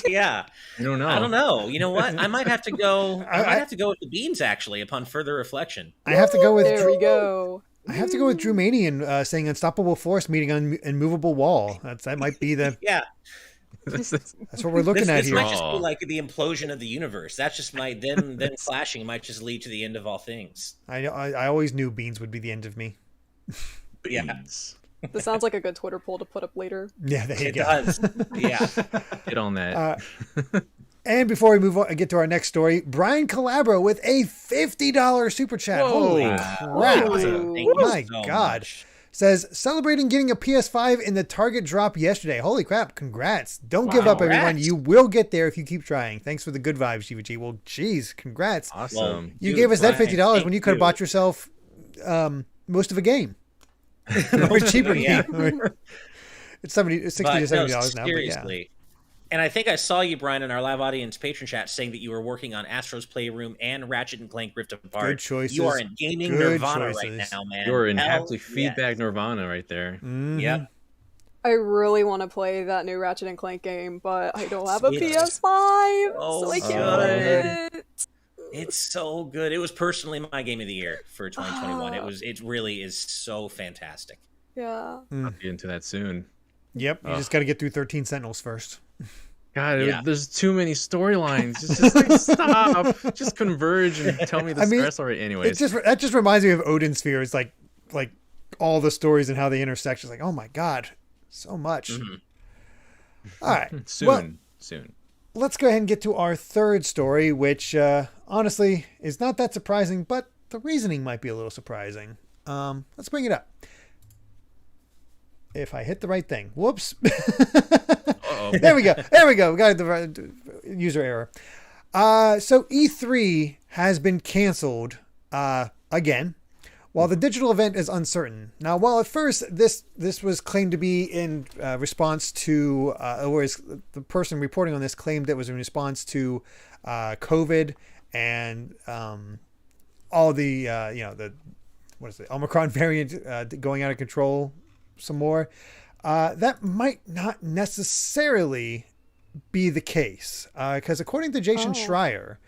Yeah. You don't know. I don't know. You know what? I might have to go. I might have to go with the beans actually. Upon further reflection, I have to go with There we go. I have to go with Drew Manian saying unstoppable force meeting on immovable wall. That might be the yeah. that's what we're looking at This here. might just be like the implosion of the universe. That's just them clashing might just lead to the end of all things. I always knew beans would be the end of me. Yeah. Beans. This sounds like a good Twitter poll to put up later. Yeah, there you It go. does. Yeah. Get on that. And before we move on and get to our next story, Brian Calabro with a $50 super chat. Holy crap. Ooh. Thank you My so God. much. Says, celebrating getting a PS5 in the Target drop yesterday. Holy crap. Congrats. Don't give up, everyone. Congrats. You will get there if you keep trying. Thanks for the good vibes, Shiva G. Well, geez, congrats. Awesome. You Dude, gave us that Brian, $50 thank when you could have you. bought yourself most of a game. Or a cheaper Yeah. game. It's $60 to But $70 no, now, but yeah. seriously. And I think I saw you, Brian, in our live audience patron chat saying that you were working on Astro's Playroom and Ratchet and Clank Rift Apart. Good choices. You are in gaming Good nirvana right choices. now, man. You're in Hell haptic feedback nirvana right there. Mhm. Yep. I really want to play that new Ratchet and Clank game, but I don't have a It's PS5, so I so can't good. play it. It's so good. It was personally my game of the year for 2021. It really is so fantastic. Yeah. I'll get into that soon. Yep, you just got to get through 13 Sentinels first. God, Yeah. there's too many storylines. It's just like stop. Just converge and tell me the I mean, stress already. Anyways, That just reminds me of Odin Sphere. It's like all the stories and how they intersect. It's like, oh my God, so much. All right. soon, Well, soon. let's go ahead and get to our third story, which honestly is not that surprising, but the reasoning might be a little surprising. Let's bring it up. If I hit the right thing. Whoops. Uh-oh. There we go. We got the right user error. So E3 has been canceled again, while the digital event is uncertain. Now, while at first this was claimed to be in response to, the person reporting on this claimed it was in response to COVID and all the the Omicron variant going out of control some more. That might not necessarily be the case, because according to Jason Schreier,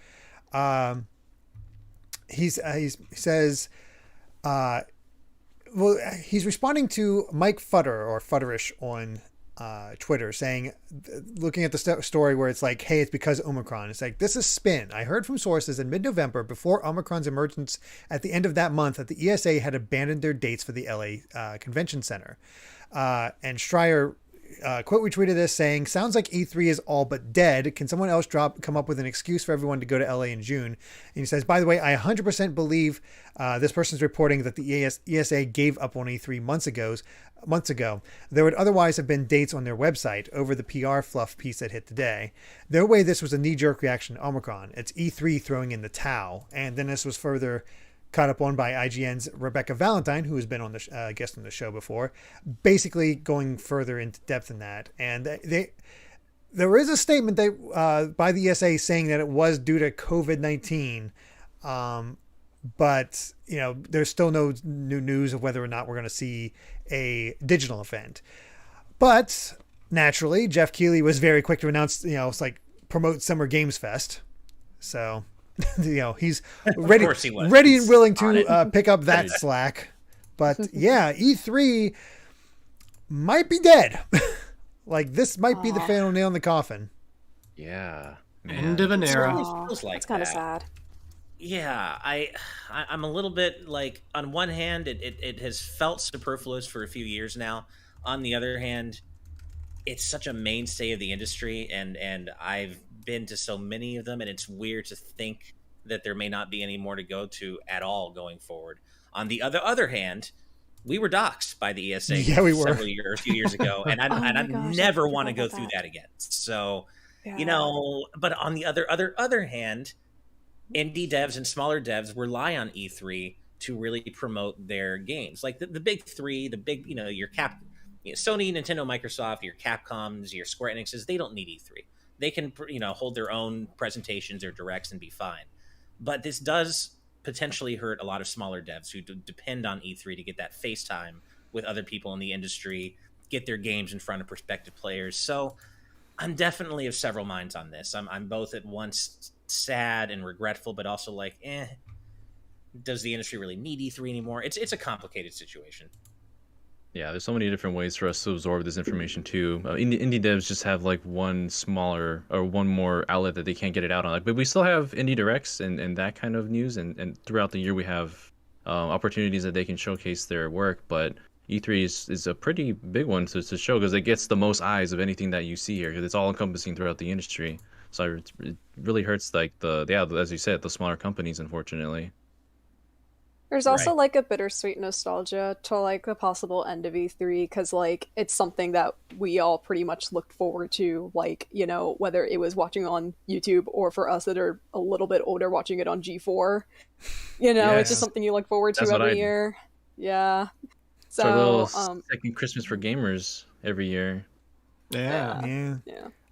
he says, well, he's responding to Mike Futter or Futterish on Twitter, saying, looking at the story where it's like, hey, it's because Omicron. It's like, this is spin. I heard from sources in mid-November, before Omicron's emergence at the end of that month, that the ESA had abandoned their dates for the LA Convention Center. And Schreier quote retweeted this saying, sounds like E3 is all but dead. Can someone else come up with an excuse for everyone to go to LA in June? And he says, by the way, I 100% believe this person's reporting that the ESA gave up on E3 months ago. There would otherwise have been dates on their website over the PR fluff piece that hit today. No way this was a knee-jerk reaction to Omicron. It's E3 throwing in the towel. And then this was further caught up on by IGN's Rebecca Valentine, who has been on the guest on the show before, basically going further into depth in that. And there is a statement that by the ESA saying that it was due to COVID-19, but there's still no new news of whether or not we're going to see a digital event. But naturally, Jeff Keighley was very quick to announce, it's like promote Summer Games Fest. So he's ready and willing to pick up that slack. But yeah, E3 might be dead. Like, this might be the final nail in the coffin. Yeah, man. End of an era. Feels like that's kind of sad. Yeah, I'm a little bit like, on one hand, it has felt superfluous for a few years now. On the other hand, it's such a mainstay of the industry, and I've been to so many of them, and it's weird to think that there may not be any more to go to at all going forward. On the other hand, we were doxxed by the ESA a few years ago, and I never want to go through that again. So, but on the other hand, indie devs and smaller devs rely on E3 to really promote their games. Like the big three, your Sony, Nintendo, Microsoft, your Capcoms, your Square Enixes, they don't need E3. They can, hold their own presentations or directs and be fine. But this does potentially hurt a lot of smaller devs who depend on E3 to get that face time with other people in the industry, get their games in front of prospective players. So I'm definitely of several minds on this. I'm both at once sad and regretful, but also like, does the industry really need E3 anymore? It's a complicated situation. Yeah, there's so many different ways for us to absorb this information too. Indie devs just have like one smaller or one more outlet that they can't get it out on. Like, but we still have indie directs and that kind of news, and throughout the year we have opportunities that they can showcase their work. But E3 is a pretty big one to show, because it gets the most eyes of anything that you see here, because it's all encompassing throughout the industry. So it really hurts like as you said, the smaller companies, unfortunately. There's also like a bittersweet nostalgia to like the possible end of E3, because like it's something that we all pretty much looked forward to, like, whether it was watching on YouTube or for us that are a little bit older watching it on G4. It's just something you look forward to every year. Yeah. So it's our little second Christmas for gamers every year. Yeah.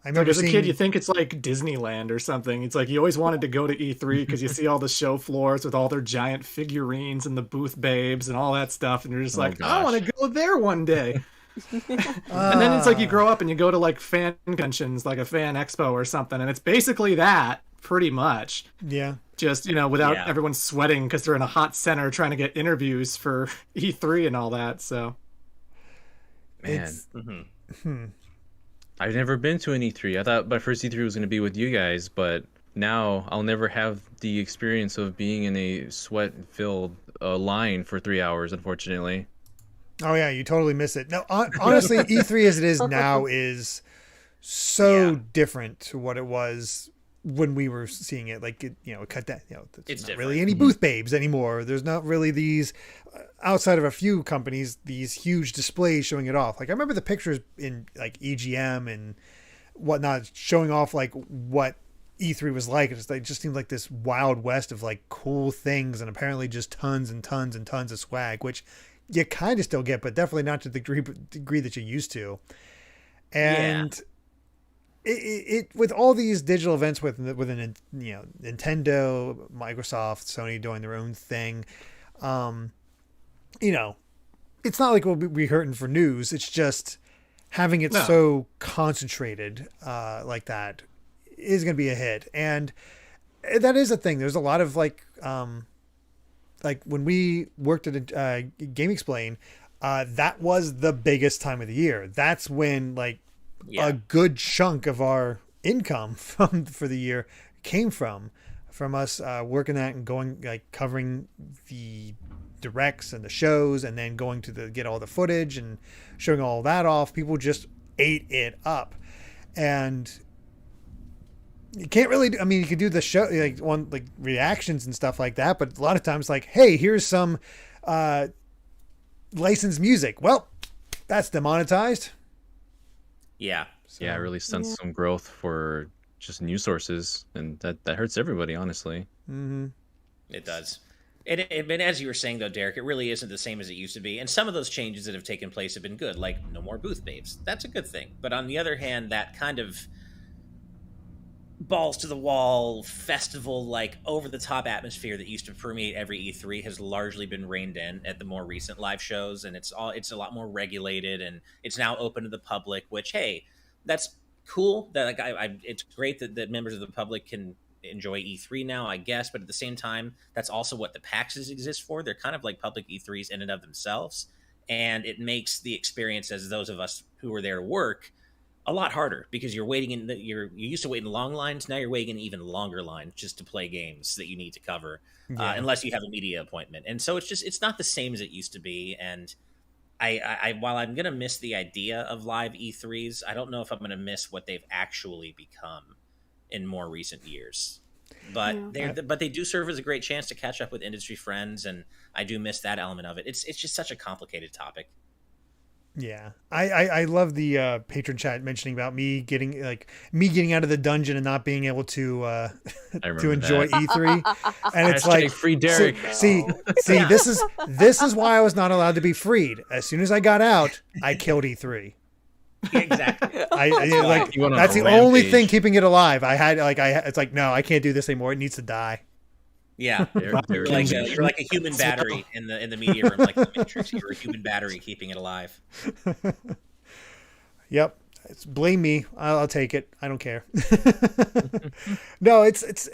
I remember as a kid, you think it's like Disneyland or something. It's like you always wanted to go to E3 because you see all the show floors with all their giant figurines and the booth babes and all that stuff, and you're just like, I want to go there one day. And then it's like you grow up and you go to like fan conventions, like a fan expo or something, and it's basically that, pretty much. Yeah. Just, without everyone sweating because they're in a hot center trying to get interviews for E3 and all that. So, man. I've never been to an E3. I thought my first E3 was going to be with you guys, but now I'll never have the experience of being in a sweat-filled line for 3 hours, unfortunately. Oh, yeah, you totally miss it. No, honestly, E3 as it is now is so different to what it was when we were seeing it. Like, cut that, there's not really any booth babes anymore. There's not really these, outside of a few companies, these huge displays showing it off. Like, I remember the pictures in like EGM and whatnot showing off like what E3 was like. It just seemed like this wild west of like cool things, and apparently just tons and tons and tons of swag, which you kind of still get, but definitely not to the degree that you used to. And it with all these digital events with Nintendo, Microsoft, Sony doing their own thing, it's not like we'll be hurting for news. It's just having it No. so concentrated like that is going to be a hit. And that is a thing. There's a lot of like when we worked at a Game Explain, that was the biggest time of the year. That's when like a good chunk of our income for the year came from us working that and going like covering the directs and the shows, and then going to get all the footage and showing all that off. People just ate it up, and you can't really. I mean, you could do the show like reactions and stuff like that, but a lot of times, like, hey, here's some licensed music. Well, that's demonetized. Yeah. So, yeah, it really stunts some growth for just news sources, and that hurts everybody, honestly. Mm-hmm. It does. And as you were saying, though, Derek, it really isn't the same as it used to be. And some of those changes that have taken place have been good, like no more booth babes. That's a good thing. But on the other hand, that kind of balls to the wall festival, like over the top atmosphere that used to permeate every E3 has largely been reined in at the more recent live shows, and it's a lot more regulated, and it's now open to the public. Which, hey, that's cool. That like it's great that members of the public can enjoy E3 now, I guess, but at the same time, that's also what the PAXs exist for. They're kind of like public E3s in and of themselves, and it makes the experience as those of us who were there to work a lot harder, because you're waiting you used to wait in long lines. Now you're waiting in even longer lines just to play games that you need to cover, unless you have a media appointment. And so it's not the same as it used to be. And I while I'm going to miss the idea of live E3s, I don't know if I'm going to miss what they've actually become in more recent years. But they do serve as a great chance to catch up with industry friends, and I do miss that element of it. It's just such a complicated topic. Yeah, I love the patron chat mentioning about me getting out of the dungeon and not being able to to enjoy E3, and it's like free Derek. See, this is why I was not allowed to be freed. As soon as I got out, I killed E3. Exactly. That's the only thing keeping it alive. It's like, no, I can't do this anymore. It needs to die. Yeah, you're like a human battery in the media room, like the Matrix. You're a human battery keeping it alive. Yep, blame me. I'll take it. I don't care. No, it's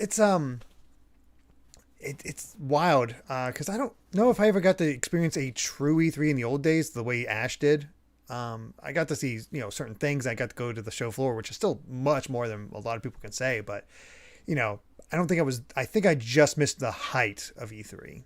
wild because I don't know if I ever got to experience a true E3 in the old days the way Ash did. I got to see certain things. I got to go to the show floor, which is still much more than a lot of people can say, but I don't think I think I just missed the height of E3.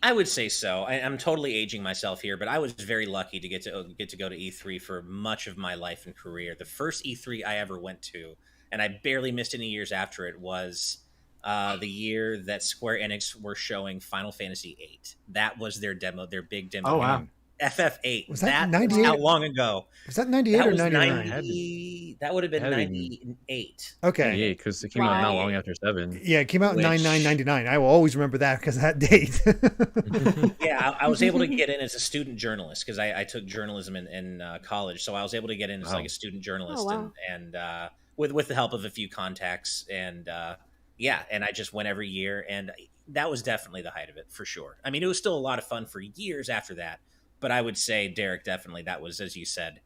I would say so. I'm totally aging myself here, but I was very lucky to get to go to E3 for much of my life and career. The first E3 I ever went to, and I barely missed any years after it, was the year that Square Enix were showing Final Fantasy VIII. That was their big demo. Oh, wow. FF8. Was that 98? How long ago? Was that 98 or 99? That would have been 98. Okay. 98, because it came out not long after 7. Yeah, it came out in 99. I will always remember that because of that date. Yeah, I was able to get in as a student journalist because I took journalism in college, so I was able to get in as like a student journalist, and with the help of a few contacts, and and I just went every year, and that was definitely the height of it for sure. I mean, it was still a lot of fun for years after that. But I would say, Derek, definitely that was, as you said,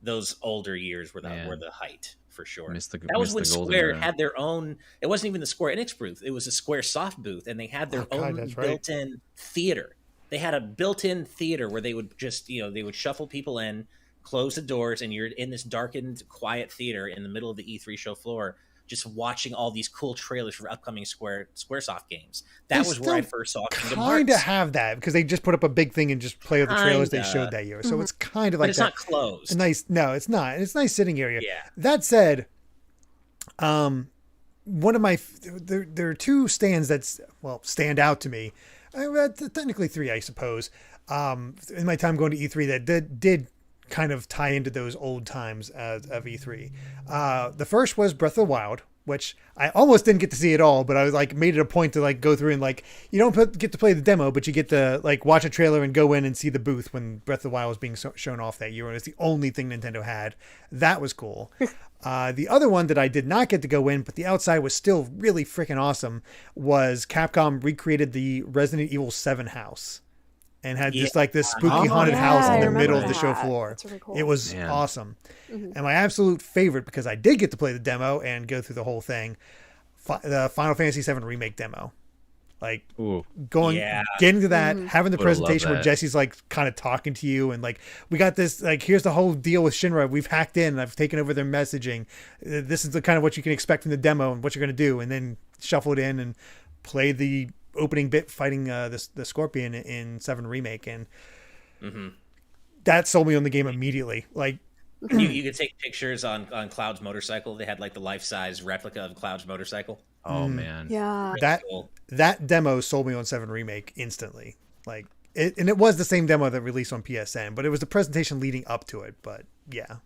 those older years were the height for sure. That was when Square had their own. It wasn't even the Square Enix booth; it was the Square Soft booth, and they had their own built-in theater. They had a built-in theater where they would just, they would shuffle people in, close the doors, and you're in this darkened, quiet theater in the middle of the E3 show floor, just watching all these cool trailers for upcoming Squaresoft games. That was where I first saw Kingdom Hearts. Kind of have that because they just put up a big thing and just play with the trailers they showed that year. So it's kind of like but it's not closed. No, it's not. It's a nice sitting area. Yeah. That said, one of my there are two stands that stand out to me. Technically 3, I suppose. In my time going to E3, that did kind of tie into those old times of E3. The first was Breath of the Wild, which I almost didn't get to see at all, but I was made it a point to go through and you don't get to play the demo, but you get to watch a trailer and go in and see the booth when Breath of the Wild was being shown off that year, and it's the only thing Nintendo had. That was cool. The other one that I did not get to go in, but the outside was still really freaking awesome, was Capcom recreated the Resident Evil 7 house. and had Yeah. just like this spooky Oh, haunted yeah, house I in the remember middle of the show that. floor. That's really cool. It was Man. awesome. Mhm. And my absolute favorite, because I did get to play the demo and go through the whole thing, the Final Fantasy VII Remake demo. Like Ooh. getting to that, Mhm. having the Would've loved presentation where that. Jesse's like kind of talking to you, and like, we got this, like, here's the whole deal with Shinra. We've hacked in, and I've taken over their messaging. This is the kind of what you can expect from the demo and what you're going to do, and then shuffle it in and play the opening bit fighting the Scorpion in 7 Remake, and that sold me on the game immediately. Like, You could take pictures on Cloud's motorcycle. They had like the life-size replica of Cloud's motorcycle. Oh man. Yeah. that Cool. that demo sold me on 7 Remake instantly. Like, and it was the same demo that released on PSN, but it was the presentation leading up to it. But yeah,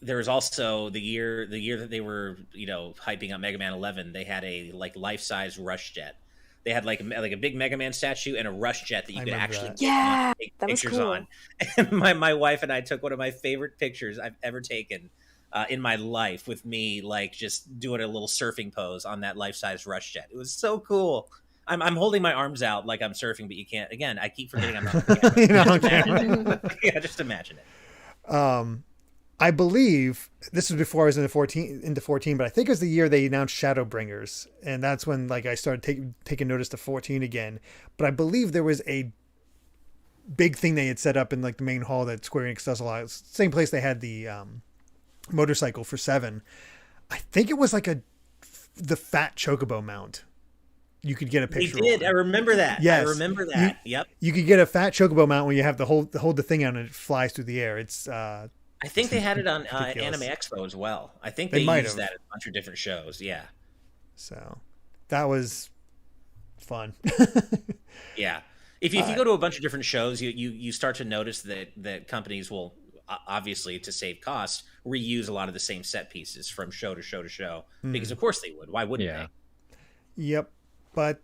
There was also the year that they were, hyping up Mega Man 11. They had a like life-size Rush Jet. They had like a big Mega Man statue and a Rush Jet that you I could remember actually that. get on Yeah, and take that was pictures cool. on. And my wife and I took one of my favorite pictures I've ever taken in my life, with me like just doing a little surfing pose on that life-size Rush Jet. It was so cool. I'm holding my arms out like I'm surfing, but you can't. Again, I keep forgetting I'm not. You know, Just imagine it. Yeah, just imagine it. I believe this was before I was into 14, but I think it was the year they announced Shadowbringers, and that's when like I started taking notice to 14 again. But I believe there was a big thing they had set up in like the main hall that Square Enix does a lot. It's the same place they had the motorcycle for 7. I think it was like the fat chocobo mount. You could get a They picture. did. on. I remember that. Yes. I remember that. Yep. You could get a fat chocobo mount when you have to hold the thing out and it flies through the air. It's I think they had it on Ridiculous. Anime Expo as well. I think They they might used have. that at a bunch of different shows. Yeah. so that was fun. Yeah. If you go to a bunch of different shows, you start to notice that companies will obviously, to save costs, reuse a lot of the same set pieces from show to show to show, because of course they would. Why wouldn't Yeah. Yep. But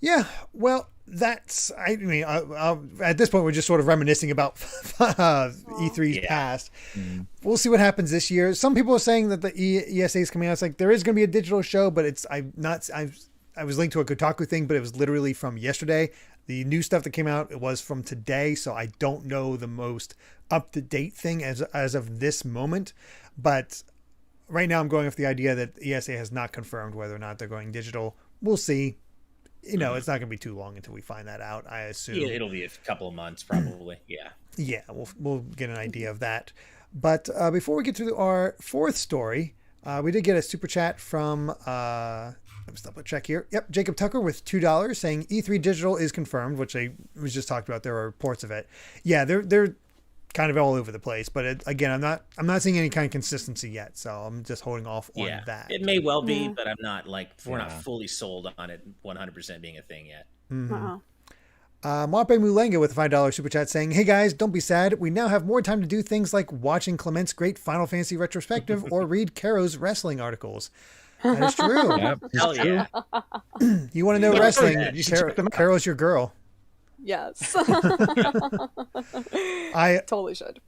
yeah, well, that's, I mean, at this point, we're just sort of reminiscing about E3's Yeah. past. We'll see what happens this year. Some people are saying that the ESA is coming out. It's like, there is going to be a digital show, but I was linked to a Kotaku thing, but it was literally from yesterday. The new stuff that came out, it was from today. So I don't know the most up-to-date thing as of this moment. But right now I'm going off the idea that ESA has not confirmed whether or not they're going digital. We'll see. It's not going to be too long until we find that out, I assume. Yeah, it'll be a couple of months probably. Yeah. Yeah, we'll get an idea of that. But before we get to our fourth story, we did get a super chat from let me double check here. Yep, Jacob Tucker with $2 saying E3 digital is confirmed, which was just talked about. There are reports of it. Yeah, they're kind of all over the place. But again, I'm not seeing any kind of consistency yet, so I'm just holding off on that. It may well be, but I'm not we're not fully sold on it 100% being a thing yet. Uh-huh. Mape Mulenga with a $5 super chat saying, "Hey guys, don't be sad. We now have more time to do things like watching Clement's great Final Fantasy retrospective or read Caro's wrestling articles." That is true. Yep. Hell yeah. You want to know Yeah, wrestling? that. You should check them out. Caro's your girl. Yes. I Totally should.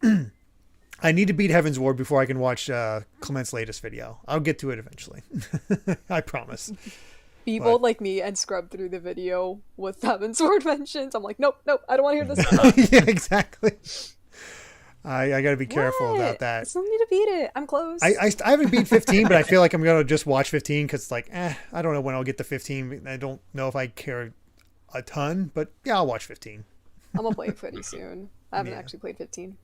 I need to beat Heaven's Ward before I can watch Clement's latest video. I'll get to it eventually. I promise. Be But- bold like me and scrub through the video with Heaven Sword mentions. I'm like, nope, I don't want to hear this. Yeah, exactly. I got to be careful What? about that. I still need to beat it. I'm close. I haven't beat 15, but I feel like I'm going to just watch 15 because it's like, I don't know when I'll get to 15. I don't know if I care a ton, but yeah, I'll watch 15. I'm gonna play it pretty soon. I haven't Yeah. actually played 15.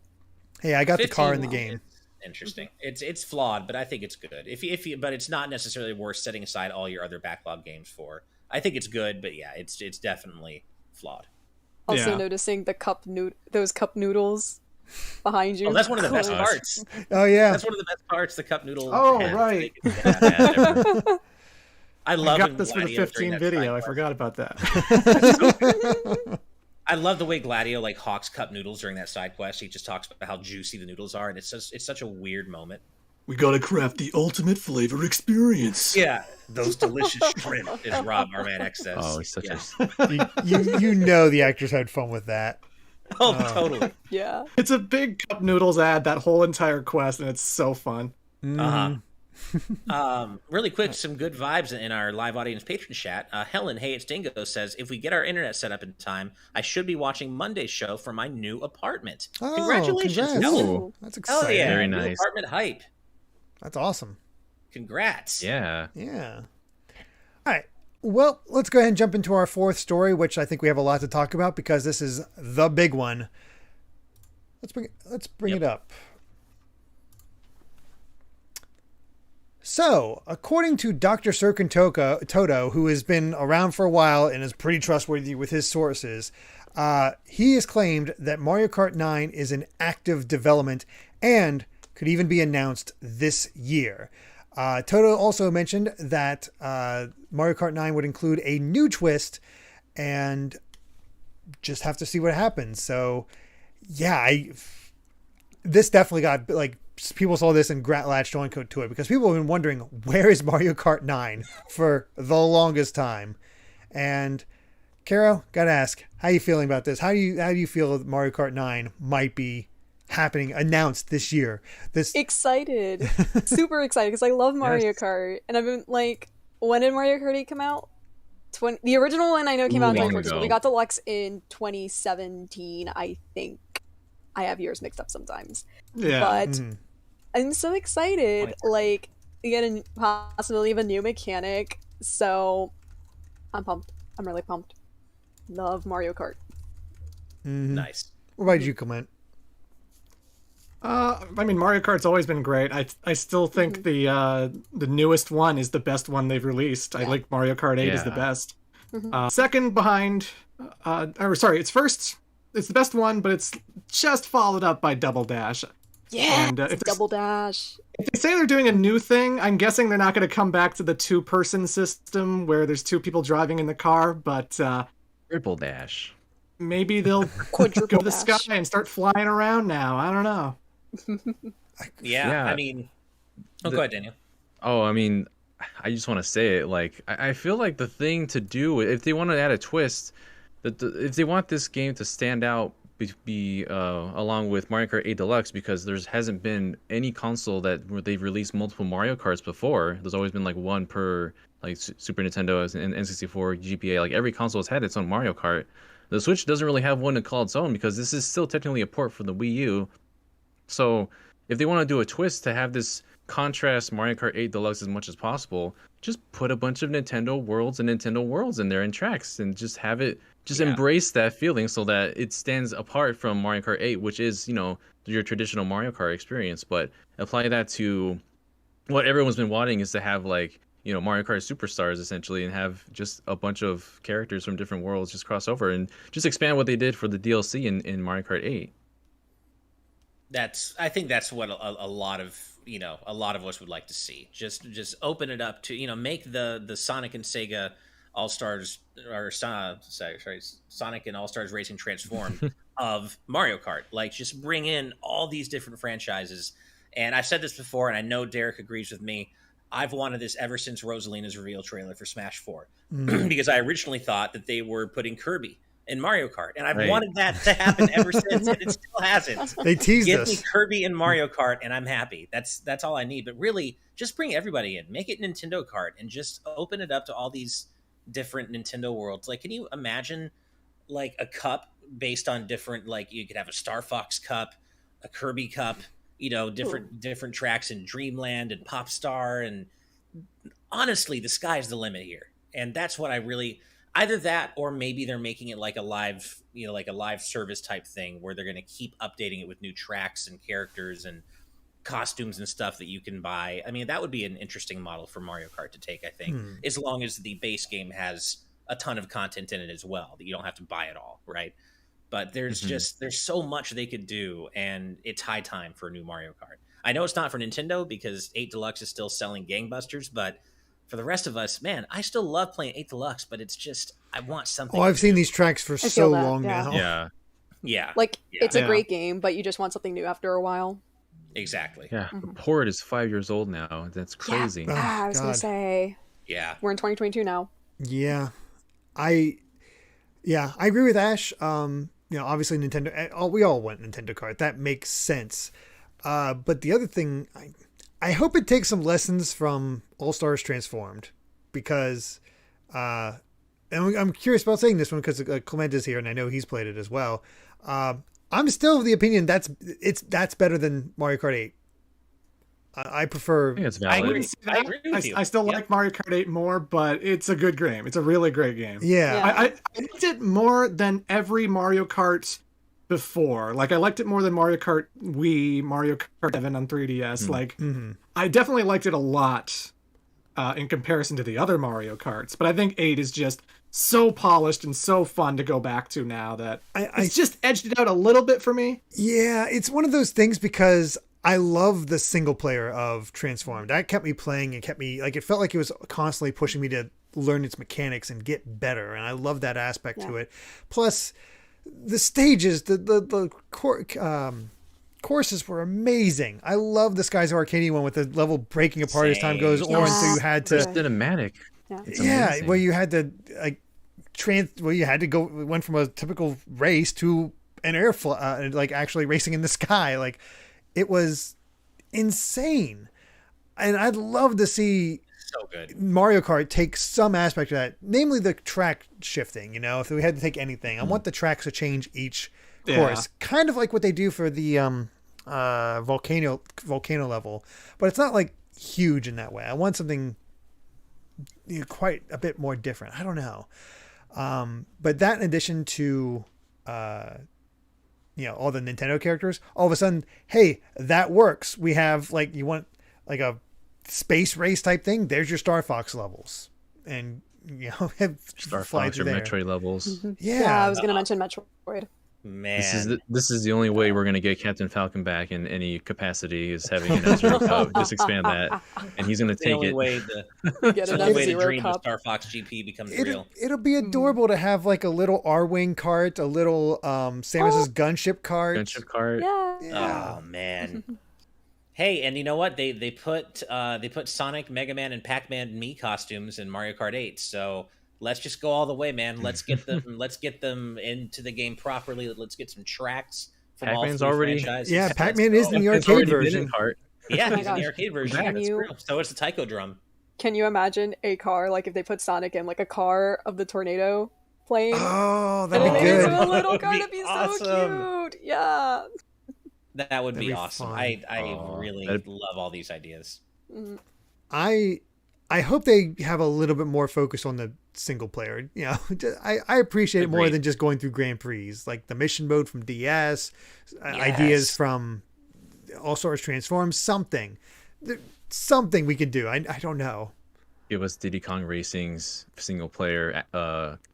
Hey, I got the car in the 15, game. it's interesting. It's flawed, but I think it's good. If you, but it's not necessarily worth setting aside all your other backlog games for. I think it's good, but yeah, it's definitely flawed. Also Yeah. noticing those cup noodles behind you. Oh, that's one of the best Close. parts. Oh, yeah. That's one of the best parts. The cup noodle. Oh, hand. right. Yeah. I love I got when this for the Gladio during 15 that video. side I quest. forgot about that. I love the way Gladio like hawks cup noodles during that side quest. He just talks about how juicy the noodles are, and it's such a weird moment. We gotta craft the ultimate flavor experience. Yeah, those delicious shrimp, as Rob Arman X says. Oh, he's such yeah. you know the actors had fun with that. Oh, totally. Yeah. It's a big cup noodles ad, that whole entire quest, and it's so fun. Uh-huh. Really quick, some good vibes in our live audience patron chat. Helen, hey, it's Dingo, says, if we get our internet set up in time, I should be watching Monday's show from my new apartment. Oh, Congratulations, congrats. Helen. Ooh. That's Hell exciting. yeah. Very New nice. apartment hype. That's awesome. Congrats. Yeah. Yeah. All right. Well, let's go ahead and jump into our fourth story, which I think we have a lot to talk about because this is the big one. Let's bring it up. So, according to Dr. Serkan Toto, who has been around for a while and is pretty trustworthy with his sources, he has claimed that Mario Kart 9 is in active development and could even be announced this year. Toto also mentioned that Mario Kart 9 would include a new twist and just have to see what happens. So, yeah, this definitely got, like, people saw this and latched on to it because people have been wondering, where is Mario Kart 9 for the longest time? And Caro, gotta ask, how are you feeling about this? How do you feel that Mario Kart 9 might be happening, announced this year? Excited. Super excited because I love Mario Yes. Kart. And I've been like, when did Mario Kart 8 come out? The original one I know came out in Long 2014. ago. We got Deluxe in 2017, I think. I have years mixed up sometimes. Yeah. But I'm so excited. Like, you get a possibility of a new mechanic. So I'm pumped. I'm really pumped. Love Mario Kart. Nice. What about you, Clement? I mean, Mario Kart's always been great. I still think the newest one is the best one they've released. I like Mario Kart 8 is the Yeah. best. Second behind, it's first. It's the best one, but it's just followed up by Double Dash. Yeah, And, if Double Dash. If they say they're doing a new thing, I'm guessing they're not going to come back to the two-person system where there's two people driving in the car, but Triple dash. maybe they'll Quadruple go to the dash. sky and start flying around now. I don't know. Yeah. Yeah. I mean, go ahead, Daniel. Oh, I mean, I just want to say it. Like, I feel like the thing to do if they want to add a twist, if they want this game to stand out, be along with Mario Kart 8 Deluxe, because there hasn't been any console where they've released multiple Mario Karts before. There's always been like one per like Super Nintendo and N64, GBA. Like every console has had its own Mario Kart. The Switch doesn't really have one to call its own because this is still technically a port for the Wii U. So if they want to do a twist to have this contrast Mario Kart 8 Deluxe as much as possible, just put a bunch of Nintendo worlds in there and tracks and just have it embrace that feeling so that it stands apart from Mario Kart 8, which is, your traditional Mario Kart experience. But apply that to what everyone's been wanting, is to have like, Mario Kart Superstars essentially, and have just a bunch of characters from different worlds just cross over and just expand what they did for the DLC in Mario Kart 8. I think that's what a lot of us would like to see. Just open it up to, make the Sonic and Sega All-Stars, or Sonic and All-Stars Racing Transformed of Mario Kart. Like, just bring in all these different franchises. And I've said this before, and I know Derek agrees with me. I've wanted this ever since Rosalina's reveal trailer for Smash 4. Because I originally thought that they were putting Kirby in Mario Kart, and I've wanted that to happen ever since, and it still hasn't. They teased Give us. me Kirby and Mario Kart, and I'm happy. That's all I need. But really, just bring everybody in. Make it Nintendo Kart, and just open it up to all these different Nintendo worlds. Like, can you imagine like a cup based on different, like, you could have a Star Fox Cup, a Kirby Cup, different tracks in Dreamland and Popstar, and honestly, the sky's the limit here. And that's what I really, either that, or maybe they're making it like a live, like a live service type thing where they're going to keep updating it with new tracks and characters and costumes and stuff that you can buy. I mean, that would be an interesting model for Mario Kart to take, I think, as long as the base game has a ton of content in it as well, that you don't have to buy it all, right? But there's so much they could do, and it's high time for a new Mario Kart. I know it's not for Nintendo because 8 Deluxe is still selling gangbusters, but for the rest of us, man, I still love playing 8 Deluxe, but it's just, I want something. Oh, I've seen these tracks for so long now. Yeah. Yeah. Like, it's a great game, but you just want something new after a while. Exactly. Yeah. The port is 5 years old now. That's crazy. Yeah. I was going to say. Yeah. We're in 2022 now. Yeah. I agree with Ash. Obviously Nintendo, we all want Nintendo Kart. That makes sense. But the other thing, I hope it takes some lessons from All Stars Transformed, because and I'm curious about saying this one because Clement is here and I know he's played it as well. I'm still of the opinion that's better than Mario Kart 8. I prefer. I think it's I valid. agree. I agree with you. I still Yeah. like Mario Kart 8 more, but it's a good game. It's a really great game. Yeah. I liked it more than every Mario Kart before. Like, I liked it more than Mario Kart Wii, Mario Kart 7 on 3DS. Like, I definitely liked it a lot in comparison to the other Mario Karts. But I think 8 is just so polished and so fun to go back to now that it's just edged it out a little bit for me. Yeah, it's one of those things because I love the single player of Transformed. That kept me playing and kept me, like, it felt like it was constantly pushing me to learn its mechanics and get better. And I love that aspect to it. Plus, the stages, the courses were amazing. I love the Skies of Arcadia one with the level breaking apart as time goes on. So you had to, It's cinematic. It's amazing. where you had to went from a typical race to an like actually racing in the sky. Like, it was insane. And I'd love to see So good. Mario Kart take some aspect of that, namely the track shifting. You know, if we had to take anything, I want the tracks to change each course, kind of like what they do for the volcano level, but it's not like huge in that way. I want something quite a bit more different. I don't know, but that in addition to all the Nintendo characters, all of a sudden, hey, that works. We have, like, you want like a space race type thing, there's your Star Fox levels, and have Star fly Fox through or there. Metroid levels. Yeah, I was gonna mention Metroid. Man, This is the only way we're gonna get Captain Falcon back in any capacity, is having an F-Zero Cup. Just expand that, and he's gonna the take only it. way Get the an only way the F-Zero dream of Cup. Star Fox GP becomes real. It'll be adorable to have like a little R-Wing cart, a little Samus's gunship cart. Gunship cart. Yeah. Oh man. Hey, and you know what? They put Sonic, Mega Man, and Pac-Man Mii costumes in Mario Kart 8. So let's just go all the way, man. Let's get them into the game properly. Let's get some tracks from Pac-Man's all three already- franchises. Yeah, Let's Pac-Man go. is in the It's arcade already been in version. cart. Yeah, Oh my he's in the gosh. arcade version. Can That's you- real. So is the Taiko drum. Can you imagine a car, like if they put Sonic in, like a car of the tornado plane? Oh, and that'd it be made it good. into a little That'd car. be That'd be awesome. so cute. Yeah. That would That'd be be awesome. fun. I Aw, really that'd- love all these ideas. Mhm. I hope they have a little bit more focus on the single player. I appreciate it more Agreed. than just going through Grand Prix, like the mission mode from DS, Yes. ideas from All Stars Transform, something we could do. I don't know. Give us Diddy Kong Racing's single player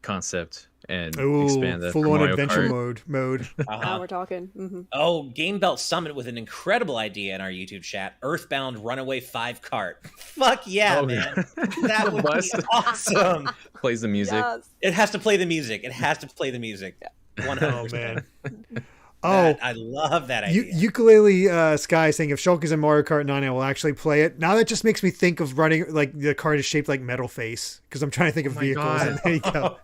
concept and Ooh, expand that for full on Mario adventure Kart. mode. Uh-huh. Now we're talking. Oh, Game Belt Summit with an incredible idea in our YouTube chat. Earthbound Runaway 5 Kart. Fuck yeah, Oh, man. That would bus. be awesome. Plays the music. Yes. It has to play the music. 100%. Oh man. Oh, I love that idea. Ukulele Sky saying if Shulk is in Mario Kart 9, I will actually play it. Now that just makes me think of running, like the cart is shaped like Metal Face, because I'm trying to think of my vehicles. God. And there you go.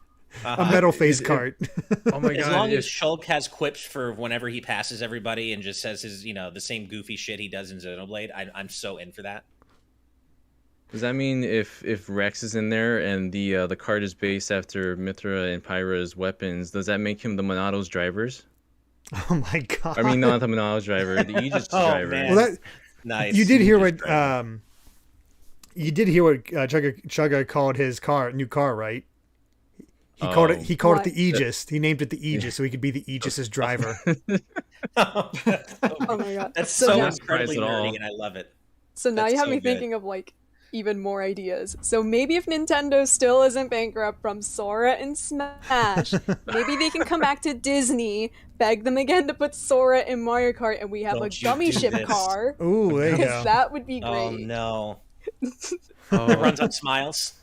Uh-huh. A Metal Face It- cart. Oh my As god! long as if- Shulk has quips for whenever he passes everybody and just says his, the same goofy shit he does in Xenoblade, I'm so in for that. Does that mean if Rex is in there and the cart is based after Mithra and Pyra's weapons, does that make him the Monato's drivers? Oh my god. I mean, not the Monato's driver, the Aegis Oh, driver. man. well, that, Nice. you did hear what Just Chugga called his new car, right? He called it What? the Aegis. He named it the Aegis so he could be the Aegis's driver. Oh my god. That's So so now- incredibly Surprised at all. nerdy, and I love it. So now That's you have so me good. thinking of like even more ideas. So maybe if Nintendo still isn't bankrupt from Sora and Smash, maybe they can come back to Disney, beg them again to put Sora in Mario Kart, and we have Don't a you gummy do ship this. car. Ooh, there you Because go. that would be great. Oh no. Oh, It runs on smiles.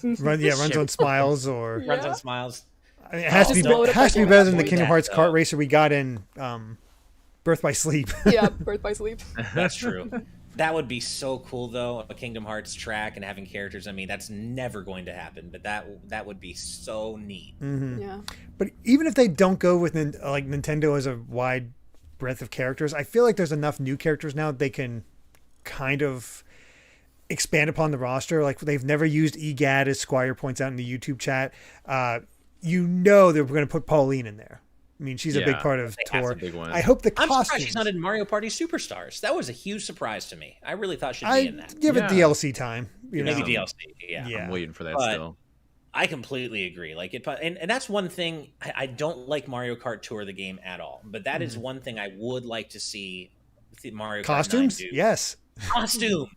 Runs on Smiles, or Runs Yeah. on smiles. I mean, it has to Just be blow it up has to be like better a than the boy Kingdom cat, Hearts though. kart racer we got in Birth by Sleep. Yeah, Birth by Sleep. That's true. That would be so cool, though. A Kingdom Hearts track and having characters. I mean, that's never going to happen, but that would be so neat. Yeah. But even if they don't go with like Nintendo as a wide breadth of characters, I feel like there's enough new characters now they can kind of expand upon the roster. Like they've never used EGAD, as Squire points out in the YouTube chat. You know they're going to put Pauline in there. I mean, she's a big part of Tour. I hope the costumes. I'm surprised she's not in Mario Party Superstars. That was a huge surprise to me. I really thought she'd be in that. Give it DLC time. Maybe DLC. Yeah. I'm waiting for that still. I completely agree. Like it, and that's one thing. I don't like Mario Kart Tour the game at all, but that is one thing I would like to see Mario Kart costumes. 9 do. Yes, costumes,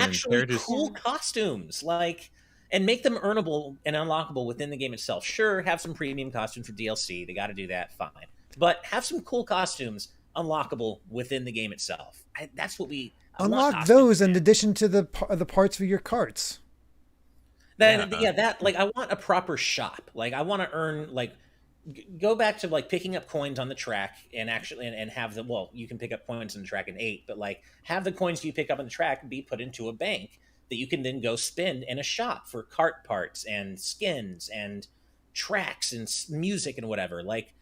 actually and cool costumes, like, and make them earnable and unlockable within the game itself. Sure, have some premium costumes for DLC. They got to do that, fine. But have some cool costumes unlockable within the game itself. That's what we unlock those in addition to the parts for your carts. That like, I want a proper shop. Like, I want to earn, like, go back to like picking up coins on the track and actually and have the, well, you can pick up coins on the track in 8, but like have the coins you pick up on the track be put into a bank that you can then go spend in a shop for cart parts and skins and tracks and music and whatever. Like,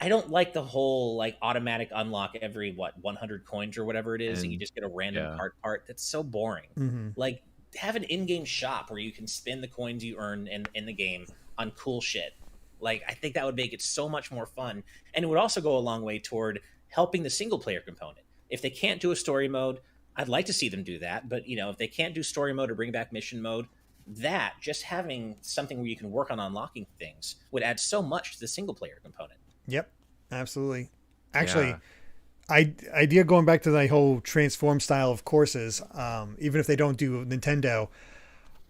I don't like the whole like automatic unlock every 100 coins or whatever it is, and you just get a random cart part. That's so boring. Like, have an in-game shop where you can spend the coins you earn in the game on cool shit. Like, I think that would make it so much more fun, and it would also go a long way toward helping the single player component. If they can't do a story mode, I'd like to see them do that, but if they can't do story mode or bring back mission mode, that just having something where you can work on unlocking things would add so much to the single player component. Yep, absolutely. Actually, idea going back to the whole transform style of courses, even if they don't do Nintendo,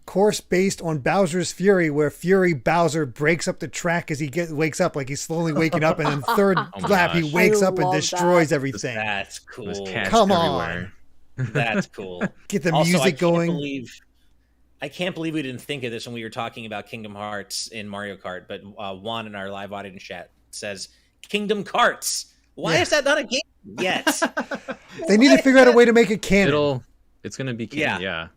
course based on Bowser's Fury, where Bowser breaks up the track as he wakes up, like he's slowly waking up, and then third lap he wakes up and destroys everything. That's cool. Come on. That's cool. Get the music going. I can't believe we didn't think of this when we were talking about Kingdom Hearts in Mario Kart, but Juan in our live audience chat says Kingdom Carts. Why is that not a game yet? They need to figure out a way to make it canon. It's going to be canon, yeah.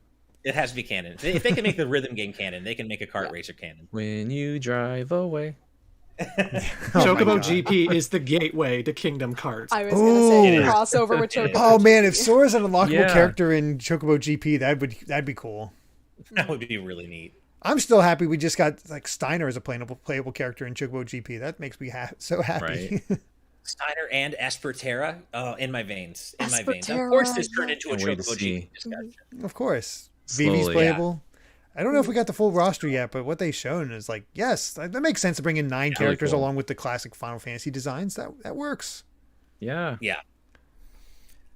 It has to be canon. If they can make the rhythm game canon, they can make a kart racer canon. When you drive away. Chocobo GP is the gateway to Kingdom Hearts. I was going to say crossover with Chocobo. Oh man, if Sora's an unlockable character in Chocobo GP, that'd be cool. That would be really neat. I'm still happy we just got like Steiner as a playable character in Chocobo GP. That makes me so happy. Right. Steiner and Asperterra, in my veins. In my veins. Of course, this turned into a Chocobo GP discussion. Of course. Vivi's playable. I don't know if we got the full roster yet, but what they've shown is like, yes, that makes sense to bring in 9 characters along with the classic Final Fantasy designs. That works. Yeah. Yeah.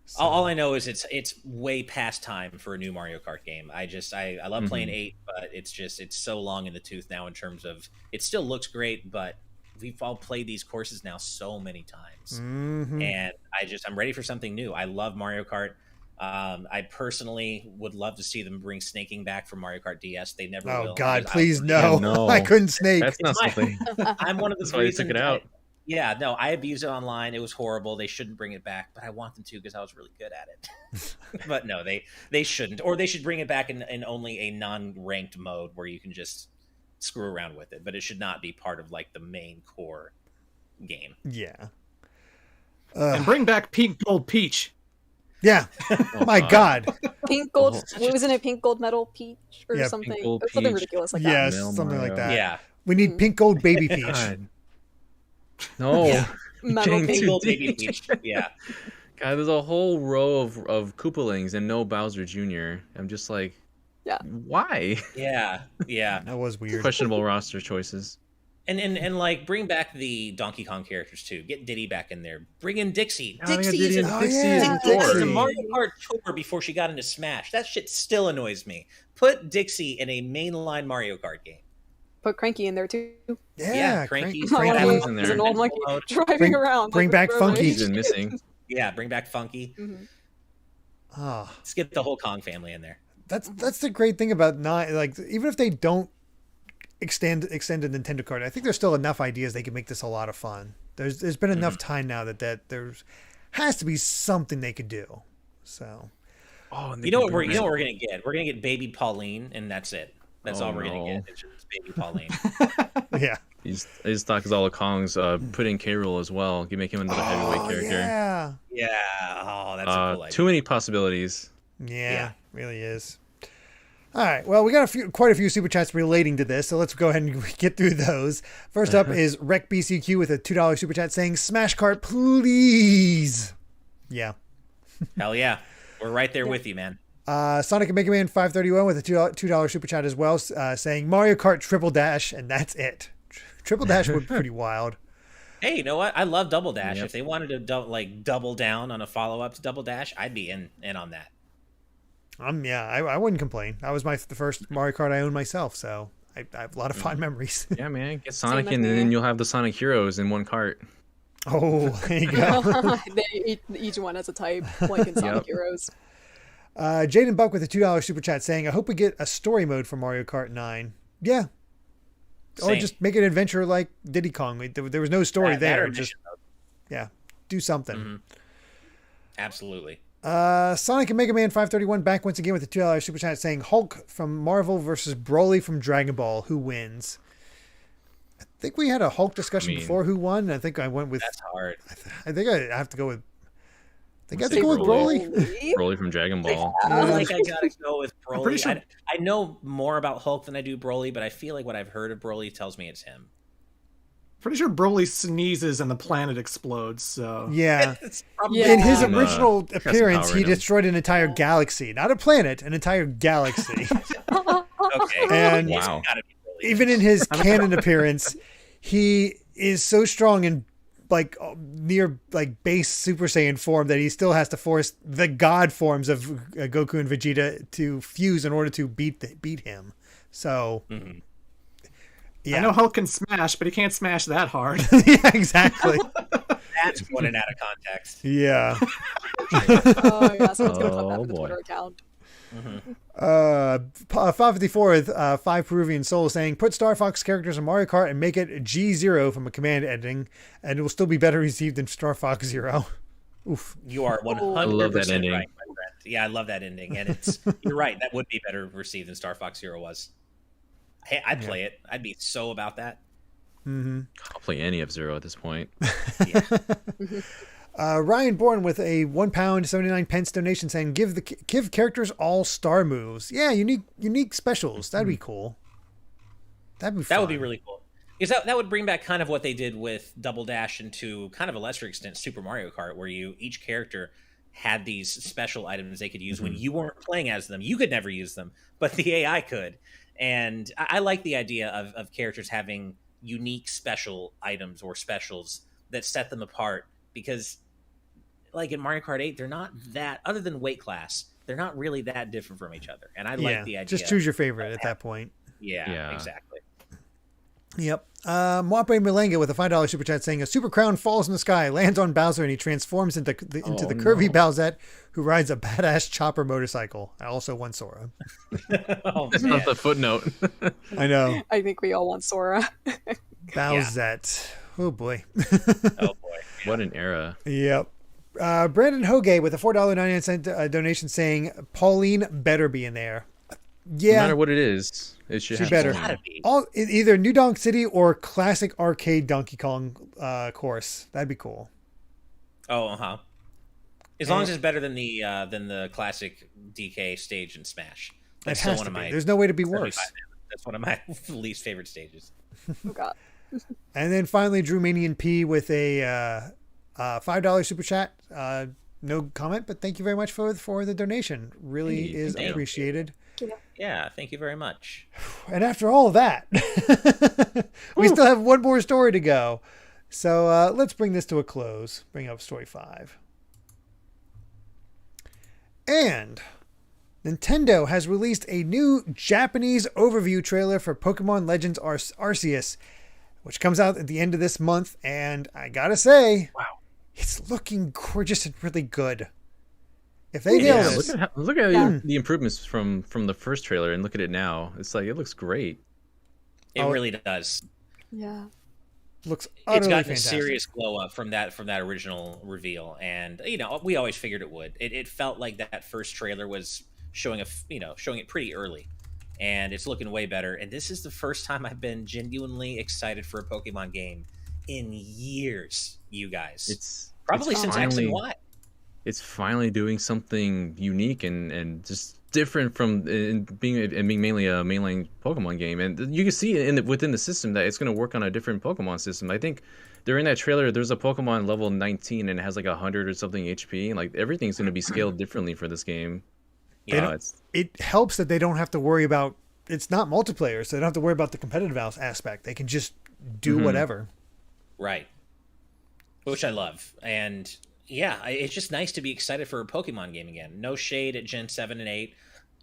So. All I know is it's way past time for a new Mario Kart game. I love playing 8, but it's so long in the tooth now in terms of, it still looks great, but we've all played these courses now so many times. And I'm ready for something new. I love Mario Kart. I personally would love to see them bring snaking back from Mario Kart DS. They never will. Oh God, please no. I couldn't snake. That's not something. I'm one of the reasons why they took it out. I abused it online. It was horrible. They shouldn't bring it back, but I want them to because I was really good at it. But no, they shouldn't. Or they should bring it back in only a non-ranked mode where you can just screw around with it. But it should not be part of like the main core game. Yeah. And bring back Pink Gold Peach. Yeah. My God. Pink gold. Wasn't it pink gold metal peach or something? Something ridiculous like that. Yes, something like that. Yeah. We need pink gold baby peach. God. No. Metal Pink gold baby peach. Yeah. God, there's a whole row of Koopalings and no Bowser Jr. I'm just like, why? Yeah. That was weird. Questionable roster choices. And like bring back the Donkey Kong characters too. Get Diddy back in there. Bring in Dixie. Dixie is in Mario Kart Tour before she got into Smash. That shit still annoys me. Put Dixie in a mainline Mario Kart game. Put Cranky in there too. Yeah, Cranky's in there. An old monkey driving around. Bring back Funky. He's been missing. Yeah, bring back Funky. Let's get the whole Kong family in there. That's the great thing about even if they don't extend a Nintendo card, I think there's still enough ideas they can make this a lot of fun. There's been enough time now that there has to be something they could do. So, you know what we're gonna get? We're gonna get Baby Pauline, and that's it. That's all we're gonna get. It's just Baby Pauline. Yeah. His stock is all the Kongs. Put in K. Rool as well. You make him into the heavyweight character. Yeah. Yeah. Oh, that's a cool idea. Too many possibilities. Yeah, really is. All right. Well, we got quite a few super chats relating to this, so let's go ahead and get through those. First up is RecBCQ with a $2 super chat saying, "Smash Kart, please." Yeah. Hell yeah. We're right there with you, man. Sonic and Mega Man 531 with a $2 super chat as well, saying Mario Kart Triple Dash, and that's it. Triple Dash would be pretty wild. Hey, you know what? I love Double Dash. Yep. If they wanted to double down on a follow-up to Double Dash, I'd be in on that. I wouldn't complain. That was the first Mario Kart I owned myself, so I have a lot of fond memories. Yeah, man. Get Sonic in, and then you'll have the Sonic Heroes in one cart. Oh, there you go. Each one has a type, like in Sonic Heroes. Jaden Buck with a $2 super chat saying, "I hope we get a story mode for Mario Kart 9." Yeah. Same. Or just make an adventure like Diddy Kong. There was no story there. Just do something. Mm-hmm. Absolutely. Sonic and Mega Man 531 back once again with a $2 super chat saying, "Hulk from Marvel versus Broly from Dragon Ball. Who wins?" I think we had a Hulk discussion before. Who won? I think I went with. That's hard. I think I have to go with. I have to go with Broly. Broly from Dragon Ball. I gotta go with Broly. Sure. I know more about Hulk than I do Broly, but I feel like what I've heard of Broly tells me it's him. Pretty sure Broly sneezes and the planet explodes. So yeah. In his original appearance, he destroyed an entire galaxy, not a planet, an entire galaxy. Okay. And even in his canon appearance, he is so strong and near base Super Saiyan form that he still has to force the god forms of Goku and Vegeta to fuse in order to beat him. So. Mm-hmm. Yeah. I know Hulk can smash, but he can't smash that hard. Yeah, exactly. That's put it out of context. Yeah. Someone's gonna put that in the Twitter account. Mm-hmm. 554 with 5 Peruvian Souls saying, "Put Star Fox characters in Mario Kart and make it G0 from a command ending, and it will still be better received than Star Fox Zero." Oof. You are 100% I love that ending. Right, my friend. Yeah, I love that ending, and you're right. That would be better received than Star Fox Zero was. Hey, I'd play it. I'd be so about that. Mm-hmm. I'll play any of Zero at this point. Yeah. Ryan Bourne with a £1.79 donation saying, give characters all star moves. Yeah, unique specials. That'd be cool. That'd be fun. That would be really cool. Because that would bring back kind of what they did with Double Dash and to kind of a lesser extent Super Mario Kart, where each character had these special items they could use when you weren't playing as them. You could never use them, but the AI could. And I like the idea of characters having unique special items or specials that set them apart, because like in Mario Kart 8, they're not that, other than weight class, they're not really that different from each other. And I like the idea. Just choose your favorite at that point. Yeah, exactly. Yep. Mwape Malanga with a $5 super chat saying, "A super crown falls in the sky, lands on Bowser, and he transforms into the curvy Bowsette, who rides a badass chopper motorcycle. I also want Sora." It's not the footnote. I know. I think we all want Sora. Bowsette. Oh boy. Oh boy. What an era. Yep. Brandon Hoge with a $4.99 donation saying, "Pauline better be in there." Yeah. No matter what it is, it should be better. Either New Donk City or classic arcade Donkey Kong course. That'd be cool. Oh, As long as it's better than the classic DK stage in Smash. That's still one of my. There's no way to be worse. That's one of my least favorite stages. Oh God. And then finally, Drew Manian P with a $5 super chat. No comment, but thank you very much for the donation. Really is appreciated. Yeah, thank you very much. And after all of that, we still have one more story to go. So let's bring this to a close. Bring up story 5. And Nintendo has released a new Japanese overview trailer for Pokémon Legends Arceus, which comes out at the end of this month. And I gotta say, wow, it's looking gorgeous and really good. If they nail this, look at the improvements from the first trailer and look at it now. It's like, it looks great. It really does. Yeah. Looks utterly it's gotten fantastic. A serious glow up from that original reveal, and we always figured it would. It felt like that first trailer was showing it pretty early, and it's looking way better. And this is the first time I've been genuinely excited for a Pokemon game in years, you guys. It's probably since X and Y. it's finally doing something unique and just different from being mainly a mainline Pokemon game. And you can see within the system that it's going to work on a different Pokemon system. I think during that trailer, there's a Pokemon level 19 and it has like 100 or something HP. And like everything's going to be scaled differently for this game. It helps that they don't have to worry about, it's not multiplayer, so they don't have to worry about the competitive aspect. They can just do whatever. Right. Which I love. And yeah, it's just nice to be excited for a Pokemon game again. No shade at Gen 7 and 8.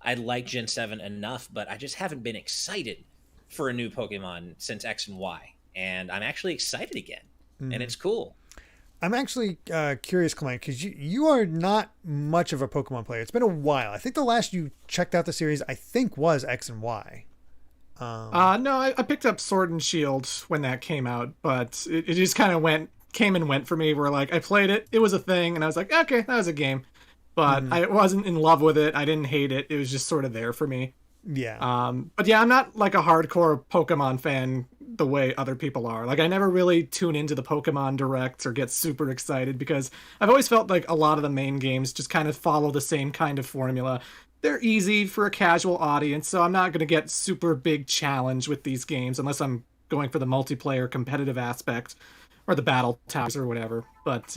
I like Gen 7 enough, but I just haven't been excited for a new Pokemon since X and Y. And I'm actually excited again. And it's cool. I'm actually curious, Clement, because you are not much of a Pokemon player. It's been a while. I think the last you checked out the series, I think, was X and Y. No, I picked up Sword and Shield when that came out, but it just kind of came and went for me, where like I played it, it was a thing, and I was like, okay, that was a game. But I wasn't in love with it. I didn't hate it. It was just sort of there for me. Yeah. But yeah, I'm not like a hardcore Pokemon fan the way other people are. Like I never really tune into the Pokemon Directs or get super excited, because I've always felt like a lot of the main games just kind of follow the same kind of formula. They're easy for a casual audience, so I'm not going to get super big challenge with these games unless I'm going for the multiplayer competitive aspect or the battle towers or whatever. But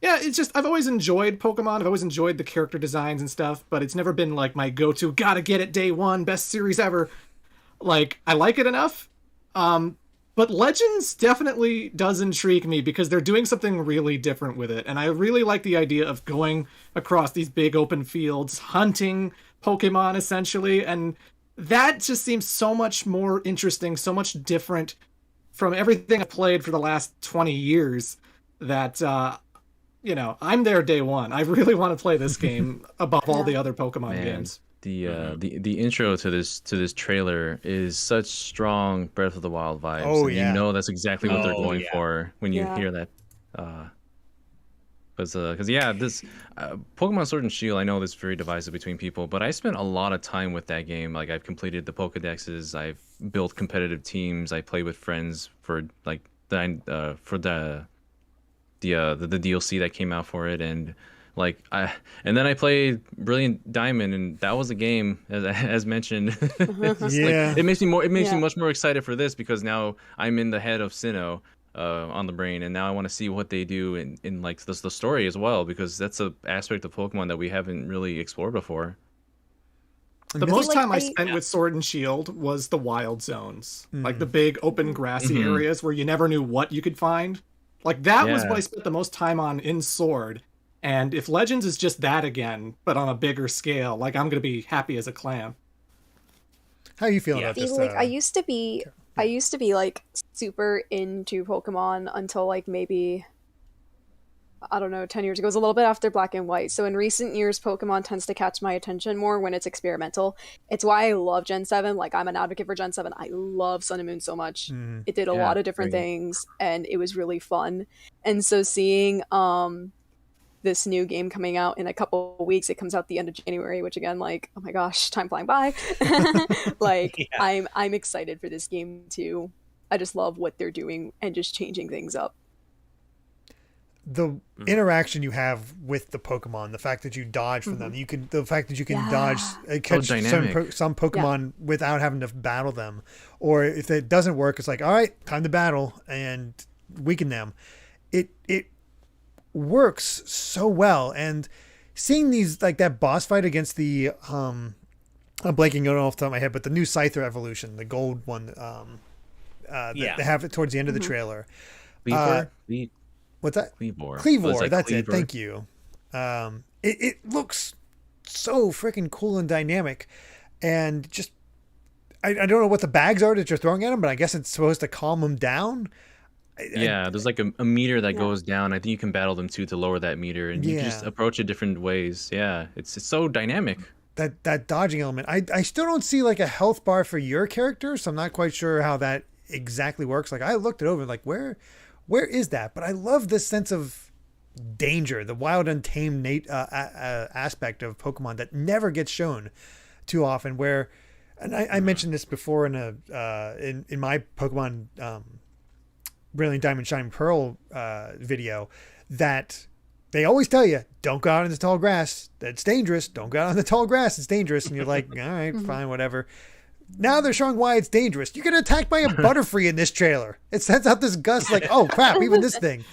yeah, it's just, I've always enjoyed Pokemon. I've always enjoyed the character designs and stuff, but it's never been like my go-to, gotta get it day one, best series ever. Like, I like it enough. But Legends definitely does intrigue me because they're doing something really different with it. And I really like the idea of going across these big open fields, hunting Pokemon essentially. And that just seems so much more interesting, so much different from everything I've played for the last 20 years that, I'm there day one. I really want to play this game above all the other Pokemon games. The intro to this trailer is such strong Breath of the Wild vibes. Oh, and yeah. you know that's exactly what they're going for when you hear that. This Pokemon Sword and Shield, I know that's very divisive between people, but I spent a lot of time with that game. Like I've completed the Pokedexes, I've built competitive teams, I play with friends for like the DLC that came out for it, and then I played Brilliant Diamond, and that was a game as mentioned. It makes me much more excited for this because now I'm in the head of Sinnoh on the brain, and now I want to see what they do in like the story as well, because that's a aspect of Pokemon that we haven't really explored before. The most time I spent with Sword and Shield was the wild zones, like the big open grassy areas where you never knew what you could find. Like that was what I spent the most time on in Sword. And if Legends is just that again, but on a bigger scale, like I'm gonna be happy as a clam. How are you feeling about this? Like I used to be like super into Pokemon until like maybe, I don't know, 10 years ago. It was a little bit after Black and White. So in recent years, Pokemon tends to catch my attention more when it's experimental. It's why I love Gen 7. Like I'm an advocate for Gen 7. I love Sun and Moon so much. It did a lot of different things and it was really fun. And so seeing this new game coming out in a couple of weeks, it comes out the end of January, which again, like, oh my gosh, time flying by. I'm excited for this game too. I just love what they're doing and just changing things up. The interaction you have with the Pokemon, the fact that you dodge from them, the fact that you can dodge, catch some Pokemon without having to battle them, or if it doesn't work, it's like, all right, time to battle and weaken them. It works so well, and seeing these, like that boss fight against the I'm blanking on off the top of my head, but the new Scyther evolution, the gold one, they have it towards the end of the trailer. What's that? Cleavor, that's it. Thank you. It looks so freaking cool and dynamic, and just I don't know what the bags are that you're throwing at them, but I guess it's supposed to calm them down. There's like a meter that goes down. I think you can battle them too to lower that meter, and you just approach it different ways. Yeah, it's so dynamic. That dodging element. I still don't see like a health bar for your character, so I'm not quite sure how that exactly works. Like I looked it over, like where is that? But I love this sense of danger, the wild, untamed aspect of Pokemon that never gets shown too often. Where, and I mentioned this before in my Pokemon Brilliant Diamond Shining Pearl video, that they always tell you, don't go out in the tall grass. That's dangerous. Don't go out in the tall grass. It's dangerous. And you're like, all right, fine, whatever. Now they're showing why it's dangerous. You get attacked by a Butterfree in this trailer. It sends out this gust like, oh crap, even this thing.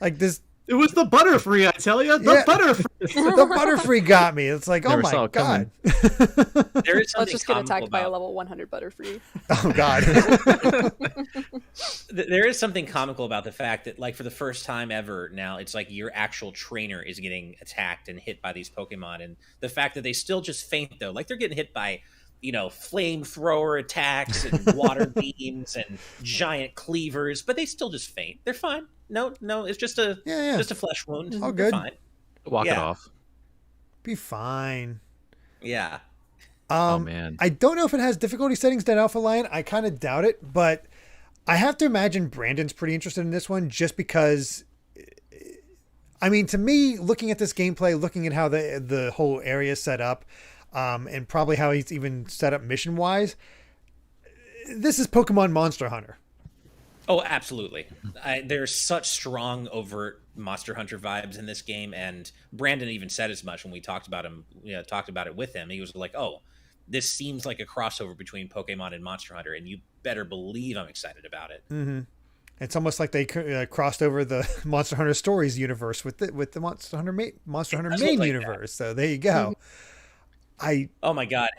Like this. It was the Butterfree, I tell you. The Butterfree. The Butterfree got me. It's like, Never oh my God. There is something Let's just get attacked comical by a about- level 100 Butterfree. Oh God. There is something comical about the fact that, like, for the first time ever now, it's like your actual trainer is getting attacked and hit by these Pokemon. And the fact that they still just faint, though. Like, they're getting hit by, you know, flamethrower attacks and water beams and giant cleavers, but they still just faint. They're fine. No, it's just a just a flesh wound. All They're good. fine. Walk it off. Be fine. Yeah. Oh man. I don't know if it has difficulty settings that Alpha Lion. I kind of doubt it, but I have to imagine Brandon's pretty interested in this one just because, I mean, to me, looking at this gameplay, looking at how the whole area is set up, and probably how he's even set up mission-wise, this is Pokemon Monster Hunter. Oh, absolutely. There's such strong, overt Monster Hunter vibes in this game, and Brandon even said as much when we talked about it with him. He was like, "Oh, this seems like a crossover between Pokemon and Monster Hunter," and you better believe I'm excited about it. Mm-hmm. It's almost like they crossed over the Monster Hunter Stories universe with the Monster Hunter main like universe. So there you go. Oh my God,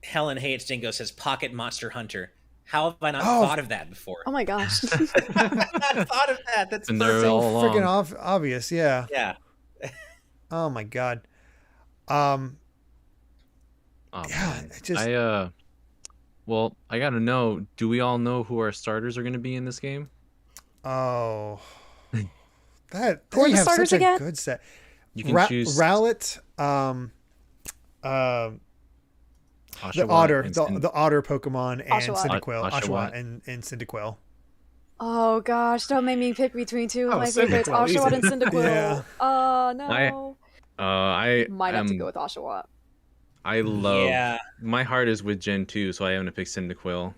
Helen Hates Dingo says Pocket Monster Hunter. How have I not thought of that before? Oh my gosh. I've not thought of that. That's And they're perfect. all along. Freaking obvious, yeah. Yeah. Oh my God. Oh, Yeah, man. it just Well, I gotta know. Do we all know who our starters are gonna be in this game? oh, Who they are the have starters such a again? good set. You can choose Rowlet, the Oshawott otter, and the otter Pokemon, and Oshawott. Cyndaquil, Oshawott. and Cyndaquil. Oh gosh, don't make me pick between two of Oh, my favorites, Cyndaquil, Oshawott and easy. Cyndaquil. Yeah. Oh no. I Might have to am- go with Oshawott. I love. Yeah. My heart is with Gen 2, so I am gonna pick Cyndaquil.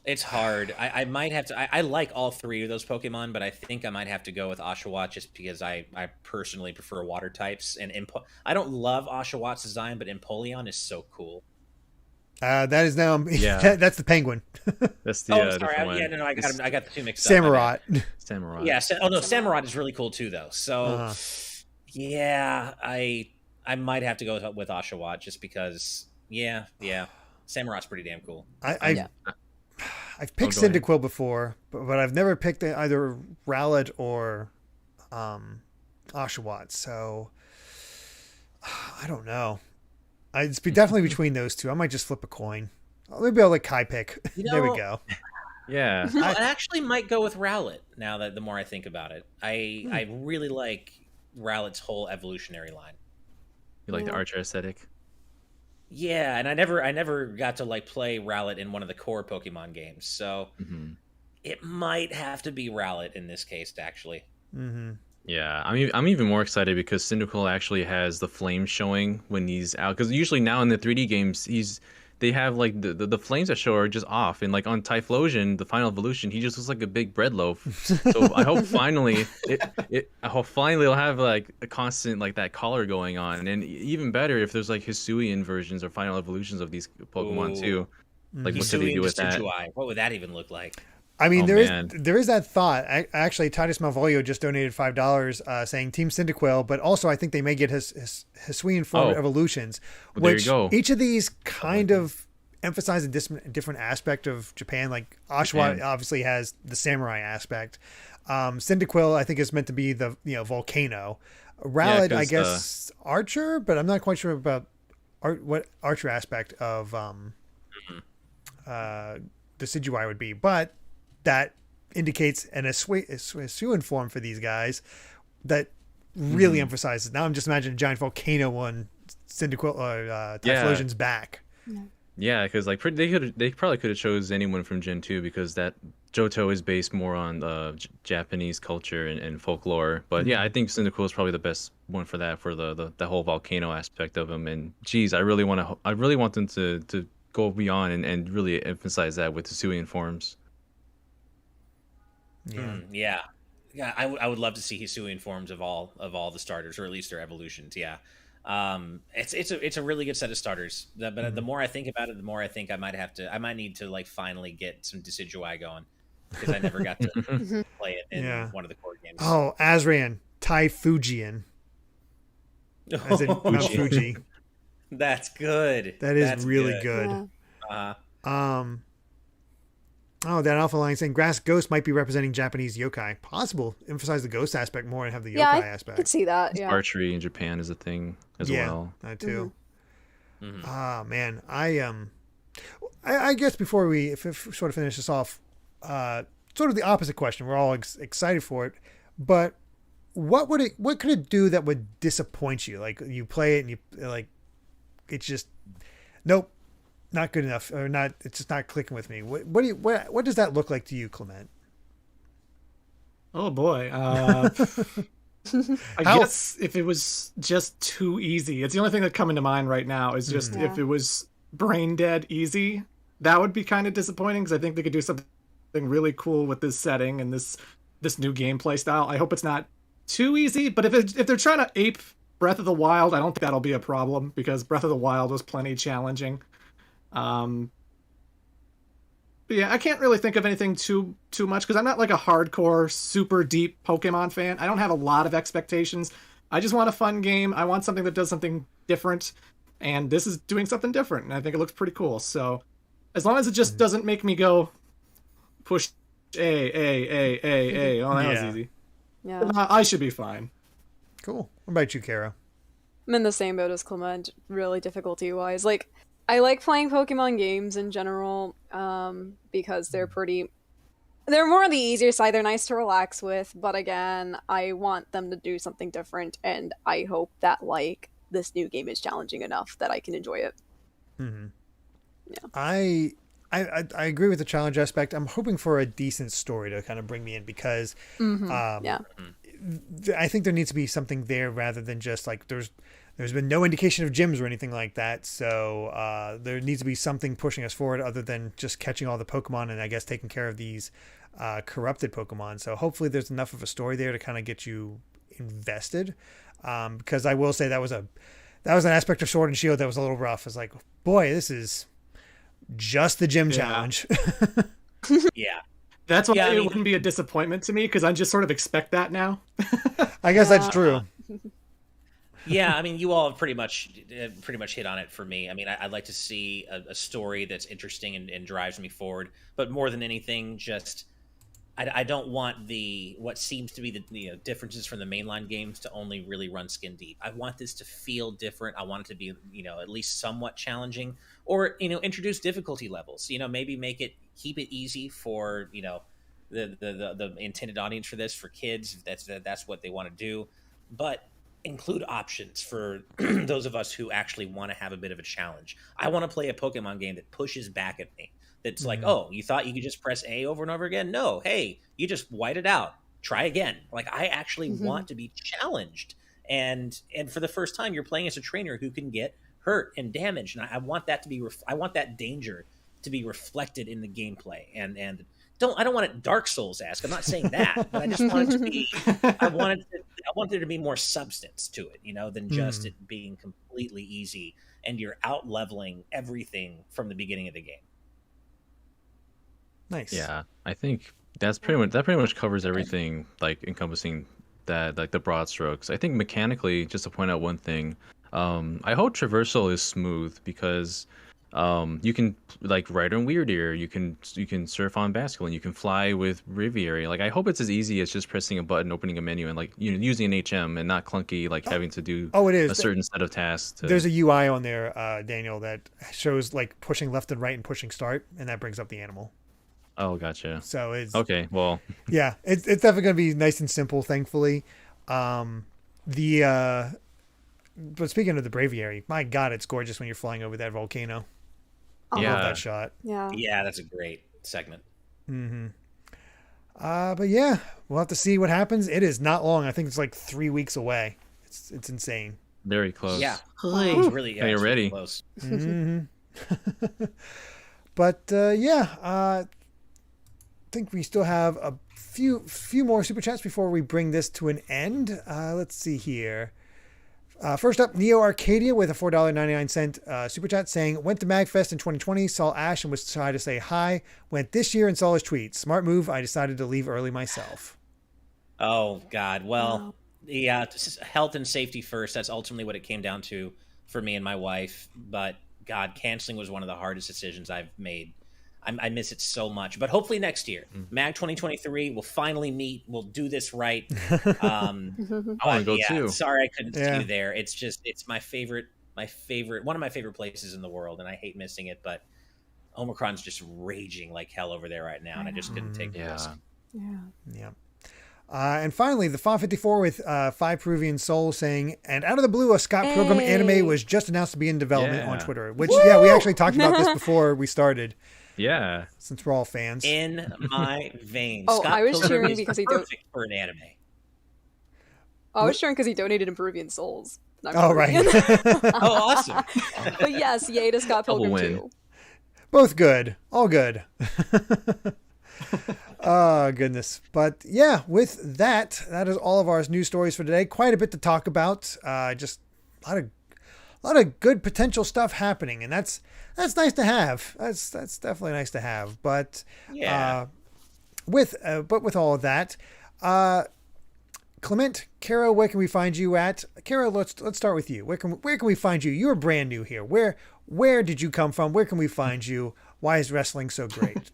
It's hard. I might have to. I like all three of those Pokemon, but I think I might have to go with Oshawott just because I personally prefer water types. And I don't love Oshawott's design, but Empoleon is so cool. That is now. Yeah. That's the penguin. That's the Oh, sorry. different one. I got the two mixed up. Samurott. Samurai. Yeah. Samurott is really cool too, though. So, Uh-huh. yeah, I might have to go with Oshawott just because. Yeah. Samurott's pretty damn cool. I've picked go ahead. Cyndaquil before, but I've never picked either Rowlet or Oshawott. So I don't know. It's definitely between those two. I might just flip a coin. Maybe I'll let Kai pick. You There we know- go. Yeah. No, I actually might go with Rowlet now that the more I think about it. I really like Rowlet's whole evolutionary line. You like the archer aesthetic? Yeah, and I never got to like play Rowlet in one of the core Pokemon games, so Mm-hmm. it might have to be Rowlet in this case, actually. Mm-hmm. Yeah, I'm even more excited because Cyndaquil actually has the flames showing when he's out. Because usually now in the 3D games, they have like the flames that show are just off, and like on Typhlosion, the final evolution, he just looks like a big bread loaf. So I hope finally it'll have like a constant like that color going on, and even better if there's like Hisuian versions or final evolutions of these Pokemon too. Like what could they Hisuian do with that? Decidueye. What would that even look like? I mean, Oh, there man. is that thought. Actually, Titus Malvolio just donated $5 saying Team Cyndaquil, but also I think they may get his Hisuian form Oh. evolutions, Well, there which you go. each of these kind of emphasize a different aspect of Japan. Like Oshawott Japan. obviously has the samurai aspect. Cyndaquil I think is meant to be the volcano. Rowlet I 'cause, guess archer, but I'm not quite sure about what archer aspect of Decidueye would be, but that indicates an Hisuian form for these guys that really emphasizes. Now I'm just imagining a giant volcano on Cyndaquil Typhlosion's back. Yeah, because like they probably could have chose anyone from Gen 2 because that Johto is based more on Japanese culture and folklore. But yeah, I think Cyndaquil is probably the best one for that, for the whole volcano aspect of him. And geez, I really want them to go beyond and really emphasize that with Hisuian forms. Yeah. Yeah. Yeah, I would love to see Hisuian forms of all the starters, or at least their evolutions. Yeah, it's a really good set of starters. But the more I think about it, the more I think I might need to like finally get some Decidueye going, because I never got to play it in one of the core games. Oh, Azran, Typhoonian, as in Mount Fuji. That's good. That's really good. Yeah. Oh, that Alpha Line saying Grass Ghost might be representing Japanese yokai. Possible. Emphasize the ghost aspect more and have the yokai aspect. I could see that. Yeah. Archery in Japan is a thing as well. That too. Man, I guess before we sort of finish this off, sort of the opposite question. We're all excited for it, but what could it do that would disappoint you? Like you play it and you like, it's just nope. Not good enough, or not. It's just not clicking with me. What does that look like to you, Clement? Oh boy, I guess if it was just too easy, it's the only thing that coming to mind right now is just if it was brain dead easy, that would be kind of disappointing because I think they could do something really cool with this setting and this new gameplay style. I hope it's not too easy, but if they're trying to ape Breath of the Wild, I don't think that'll be a problem because Breath of the Wild was plenty challenging. But yeah, I can't really think of anything too much because I'm not like a hardcore, super deep Pokemon fan. I don't have a lot of expectations. I just want a fun game. I want something that does something different, and this is doing something different, and I think it looks pretty cool. So, as long as it just doesn't make me go push A. Oh, that was easy. Yeah, I should be fine. Cool. What about you, Caro? I'm in the same boat as Clement, really difficulty-wise. Like, I like playing Pokemon games in general, because they're more on the easier side. They're nice to relax with, but again, I want them to do something different, and I hope that, like, this new game is challenging enough that I can enjoy it. Mm-hmm. Yeah. I agree with the challenge aspect. I'm hoping for a decent story to kind of bring me in because, I think there needs to be something there rather than just like there's been no indication of gyms or anything like that. So there needs to be something pushing us forward other than just catching all the Pokemon and I guess taking care of these corrupted Pokemon. So hopefully there's enough of a story there to kind of get you invested. Because I will say that was an aspect of Sword and Shield that was a little rough. It's like, boy, this is just the gym challenge. Yeah. That's why it wouldn't be a disappointment to me because I just sort of expect that now. I guess that's true. Yeah, I mean, you all have pretty much hit on it for me. I mean, I'd like to see a story that's interesting and drives me forward. But more than anything, just I don't want what seems to be the differences from the mainline games to only really run skin deep. I want this to feel different. I want it to be at least somewhat challenging, or introduce difficulty levels. Maybe keep it easy for the intended audience for this, for kids. That's what they want to do, but include options for those of us who actually want to have a bit of a challenge. I want to play a Pokemon game that pushes back at me. That's like, oh, you thought you could just press A over and over again? No, hey, you just white it out. Try again. Like, I actually want to be challenged. And for the first time, you're playing as a trainer who can get hurt and damaged. And I want that to be, I want that danger to be reflected in the gameplay. And I don't want it Dark Souls-esque. I'm not saying that, but I just want it to be, I want there to be more substance to it, than just it being completely easy and you're out leveling everything from the beginning of the game. Nice. Yeah, I think that pretty much covers everything, like encompassing that, like the broad strokes. I think mechanically, just to point out one thing, I hope traversal is smooth because you can like ride on Weirdeer, you can surf on Basculin, you can fly with Riviera. Like I hope it's as easy as just pressing a button, opening a menu, and like using an HM and not clunky like having to do it is a certain set of tasks. There's a UI on there, Daniel, that shows like pushing left and right and pushing start, and that brings up the animal. Oh, gotcha. So it's okay. Well, yeah, it's definitely gonna be nice and simple. Thankfully, but speaking of the Braviary, my God, it's gorgeous when you're flying over that volcano. I love that shot. Yeah, that's a great segment. Mm-hmm. But yeah, we'll have to see what happens. It is not long. I think it's like 3 weeks away. It's insane. Very close. Yeah, it's really. Yeah, you're ready. Close. Mm-hmm. But think we still have a few more super chats before we bring this to an end. Let's see here. First up, Neo Arcadia with a $4.99 super chat saying, went to MagFest in 2020, saw Ash and was shy to say hi. Went this year and saw his tweet. Smart move. I decided to leave early myself. Oh, God. Well, yeah, this is health and safety first. That's ultimately what it came down to for me and my wife. But, God, canceling was one of the hardest decisions I've made. I miss it so much. But hopefully next year, MAG 2023, we'll finally meet. We'll do this right. I want to go too. Sorry I couldn't see you there. It's my favorite, one of my favorite places in the world, and I hate missing it. But Omicron's just raging like hell over there right now, and I just couldn't take the risk. Yeah. And finally, the Font 54 with 5 Peruvian Souls saying, and out of the blue, a Scott Pilgrim anime was just announced to be in development on Twitter. Which, we actually talked about this before we started. Yeah, since we're all fans. In my veins. Oh, Scott I was Pilgrim cheering is because he perfect for an anime. I was cheering because he donated in Peruvian souls. Oh, right. Oh, awesome. But yes, yay to Scott Pilgrim too. Both good. All good. Oh, goodness. But yeah, with that is all of our news stories for today. Quite a bit to talk about. Just a lot of good potential stuff happening, and that's nice to have. That's definitely nice to have. But with all of that, Clement, Caro, where can we find you at? Caro, let's start with you. Where can we find you? You're brand new here. Where did you come from? Where can we find you? Why is wrestling so great?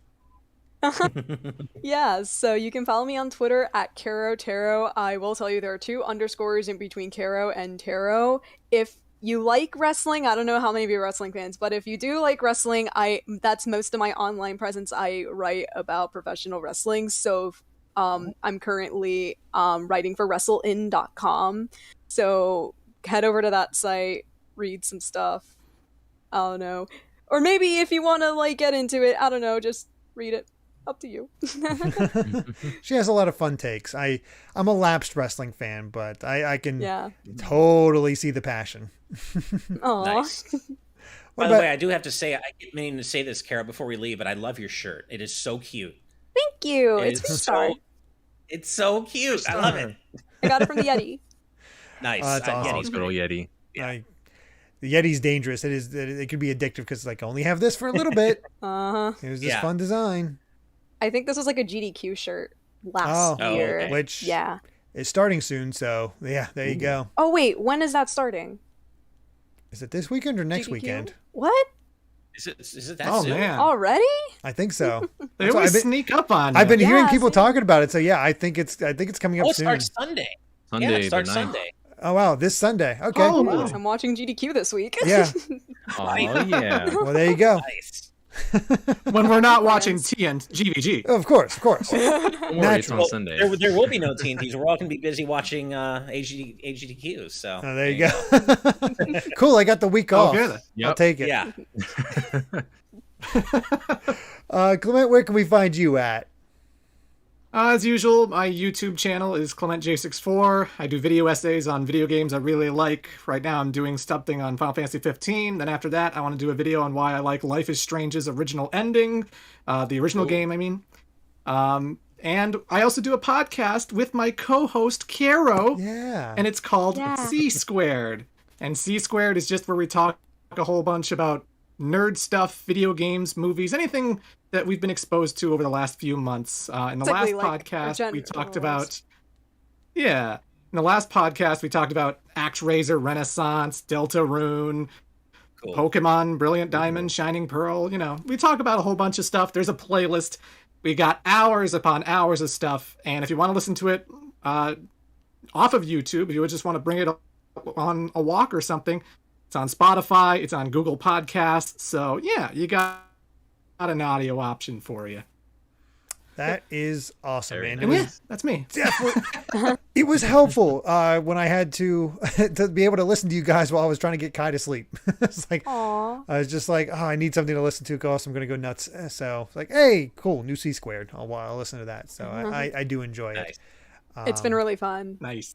Yeah, so you can follow me on Twitter at Caro Taro. I will tell you there are 2 underscores in between Caro and Taro. If you like wrestling, I don't know how many of you are wrestling fans, but if you do like wrestling, that's most of my online presence. I write about professional wrestling, so I'm currently writing for WrestleIn.com. So head over to that site, read some stuff. I don't know. Or maybe if you want to like get into it, I don't know, just read it. Up to you. She has a lot of fun takes. I'm a lapsed wrestling fan, but I can totally see the passion. Nice. By the way, I do have to say, I keep meaning to say this, Caro, before we leave, but I love your shirt. It is so cute. Thank you. It's so cute. I love it. I got it from the Yeti. Nice. That's awesome. Yeti's good old Yeti. Yeah. The Yeti's dangerous. It could be addictive because like only have this for a little bit. It was just fun design. I think this was like a GDQ shirt last year. Okay. Which is starting soon. So yeah, there you go. Oh wait, when is that starting? Is it this weekend or next GDQ? Weekend? What? Is it that soon? Man. Already? I think so. They always sneak up on you. I've been hearing people talking about it. So yeah, I think it's coming up soon. It starts Sunday. It starts Sunday. Oh wow, this Sunday. Okay. Oh, cool. I'm watching GDQ this week. Yeah. Oh yeah. Well, there you go. Nice. When we're not watching GVG. Of course. It's on Sunday. There will be no TNTs. We're all going to be busy watching HGDQs. So there you go. Cool. I got the week off. Good. I'll take it. Yeah. Clement, where can we find you at? As usual, my YouTube channel is ClementJ64. I do video essays on video games I really like. Right now I'm doing something on Final Fantasy 15. Then after that, I want to do a video on why I like Life is Strange's original ending. The original game, I mean. And I also do a podcast with my co-host, Caro. Yeah. And it's called C Squared. And C Squared is just where we talk a whole bunch about nerd stuff, video games, movies, anything that we've been exposed to over the last few months. In the last podcast, we talked about... Yeah. In the last podcast, we talked about ActRaiser, Renaissance, Deltarune, Pokemon, Brilliant Diamond, Shining Pearl. You know, we talk about a whole bunch of stuff. There's a playlist. We got hours upon hours of stuff. And if you want to listen to it off of YouTube, if you just want to bring it on a walk or something, it's on Spotify. It's on Google Podcasts. So, yeah, you got an audio option for you. That is awesome, man. That's me. Definitely, it was helpful when I had to be able to listen to you guys while I was trying to get Kai to sleep. It's like, I was just like, I need something to listen to because I'm going to go nuts. So it's like, hey, cool, new C Squared. I'll listen to that. So I do enjoy it. It's been really fun. Nice.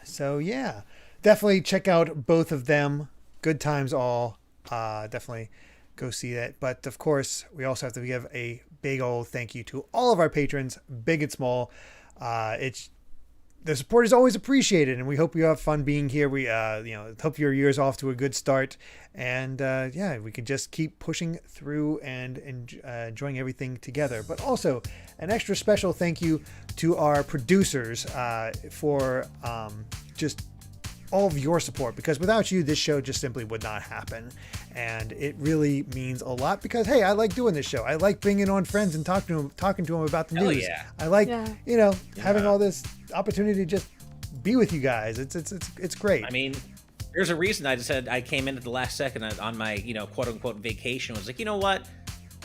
So yeah, definitely check out both of them. Good times all. Definitely go see that. But of course, we also have to give a big old thank you to all of our patrons, big and small. The support is always appreciated, and we hope you have fun being here. We, hope your year's off to a good start, and we can just keep pushing through and enjoying everything together. But also, an extra special thank you to our producers for just all of your support, because without you, this show just simply would not happen. And it really means a lot because, hey, I like doing this show. I like bringing on friends and talking to them about the news. Yeah. I like, having all this opportunity to just be with you guys. It's great. I mean, there's a reason I just said I came in at the last second on my, quote unquote vacation. I was like, you know what?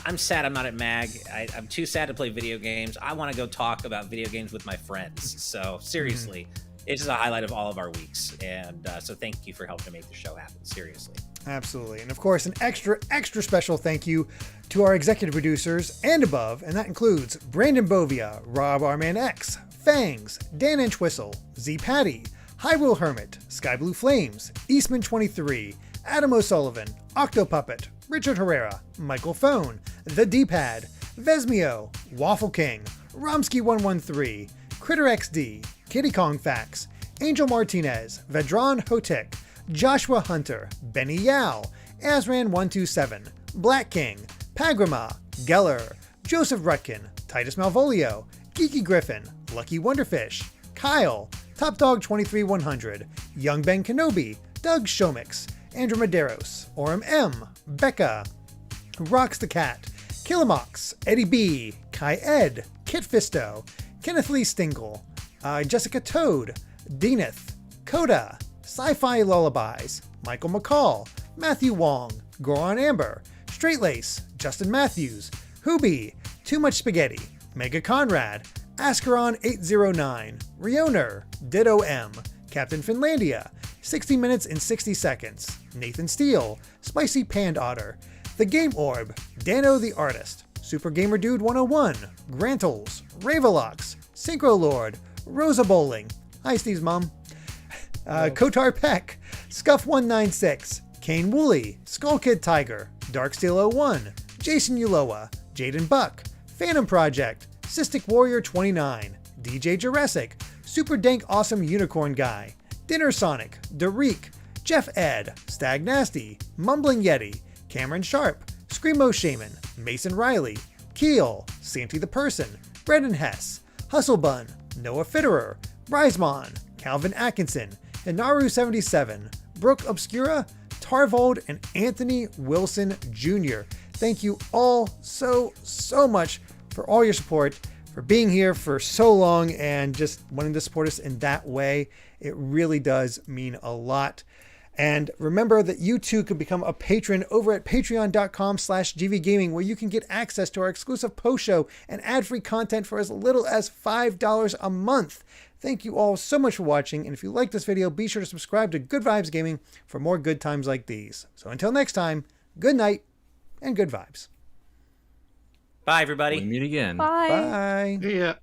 I'm sad I'm not at MAG. I'm too sad to play video games. I want to go talk about video games with my friends. So seriously, it's just a highlight of all of our weeks. And so thank you for helping to make the show happen. Seriously. Absolutely. And of course, an extra special thank you to our executive producers and above, and that includes Brandon Bovia, Rob Arman X, Fangs, Dan Inchwhistle, Z Patty, Hyrule Hermit, Sky Blue Flames, Eastman23, Adam O'Sullivan, Octopuppet, Richard Herrera, Michael Phone, The D-Pad, Vesmio, Waffle King, Romsky113, Critter XD, Kitty Kong Fax, Angel Martinez, Vedran Hotek, Joshua Hunter, Benny Yao, Azran127, Black King, Pagrama, Geller, Joseph Rutkin, Titus Malvolio, Geeky Griffin, Lucky Wonderfish, Kyle, Top Dog 23100, Young Ben Kenobi, Doug Shomix, Andrew Medeiros, Orem M, Becca, Rocks the Cat, Killamox, Eddie B, Kai Ed, Kit Fisto, Kenneth Lee Stingle, Jessica Toad, Deaneth, Coda, Sci-Fi Lullabies, Michael McCall, Matthew Wong, Goron Amber, Straight Lace, Justin Matthews, Hoobie, Too Much Spaghetti, Mega Conrad, Ascaron 809, Rioner, Ditto M, Captain Finlandia, 60 Minutes and 60 Seconds, Nathan Steele, Spicy Pand Otter, The Game Orb, Dano the Artist, Super Gamer Dude 101, Grantles, Ravelox, Synchro Lord, Rosa Bowling, hi Steve's mom, Kotar Peck, Scuff196, Kane Woolley, Skull Kid Tiger, Darksteel 01, Jason Uloa, Jaden Buck, Phantom Project, Cystic Warrior 29, DJ Jurassic, Super Dank Awesome Unicorn Guy, Dinner Sonic, Derek, Jeff Ed, Stag Nasty, Mumbling Yeti, Cameron Sharp, Screamo Shaman, Mason Riley, Keel, Santy the Person, Brendan Hess, Hustlebun, Noah Fitterer, Brizemon, Calvin Atkinson, Hinaru77, Brooke Obscura, Tarvold, and Anthony Wilson Jr. Thank you all so much for all your support, for being here for so long, and just wanting to support us in that way. It really does mean a lot. And remember that you too can become a patron over at patreon.com/gvgaming, where you can get access to our exclusive post show and ad-free content for as little as $5 a month. Thank you all so much for watching, and if you like this video, be sure to subscribe to Good Vibes Gaming for more good times like these. So until next time, good night and good vibes. Bye, everybody. We meet again. Bye. Bye. Yeah.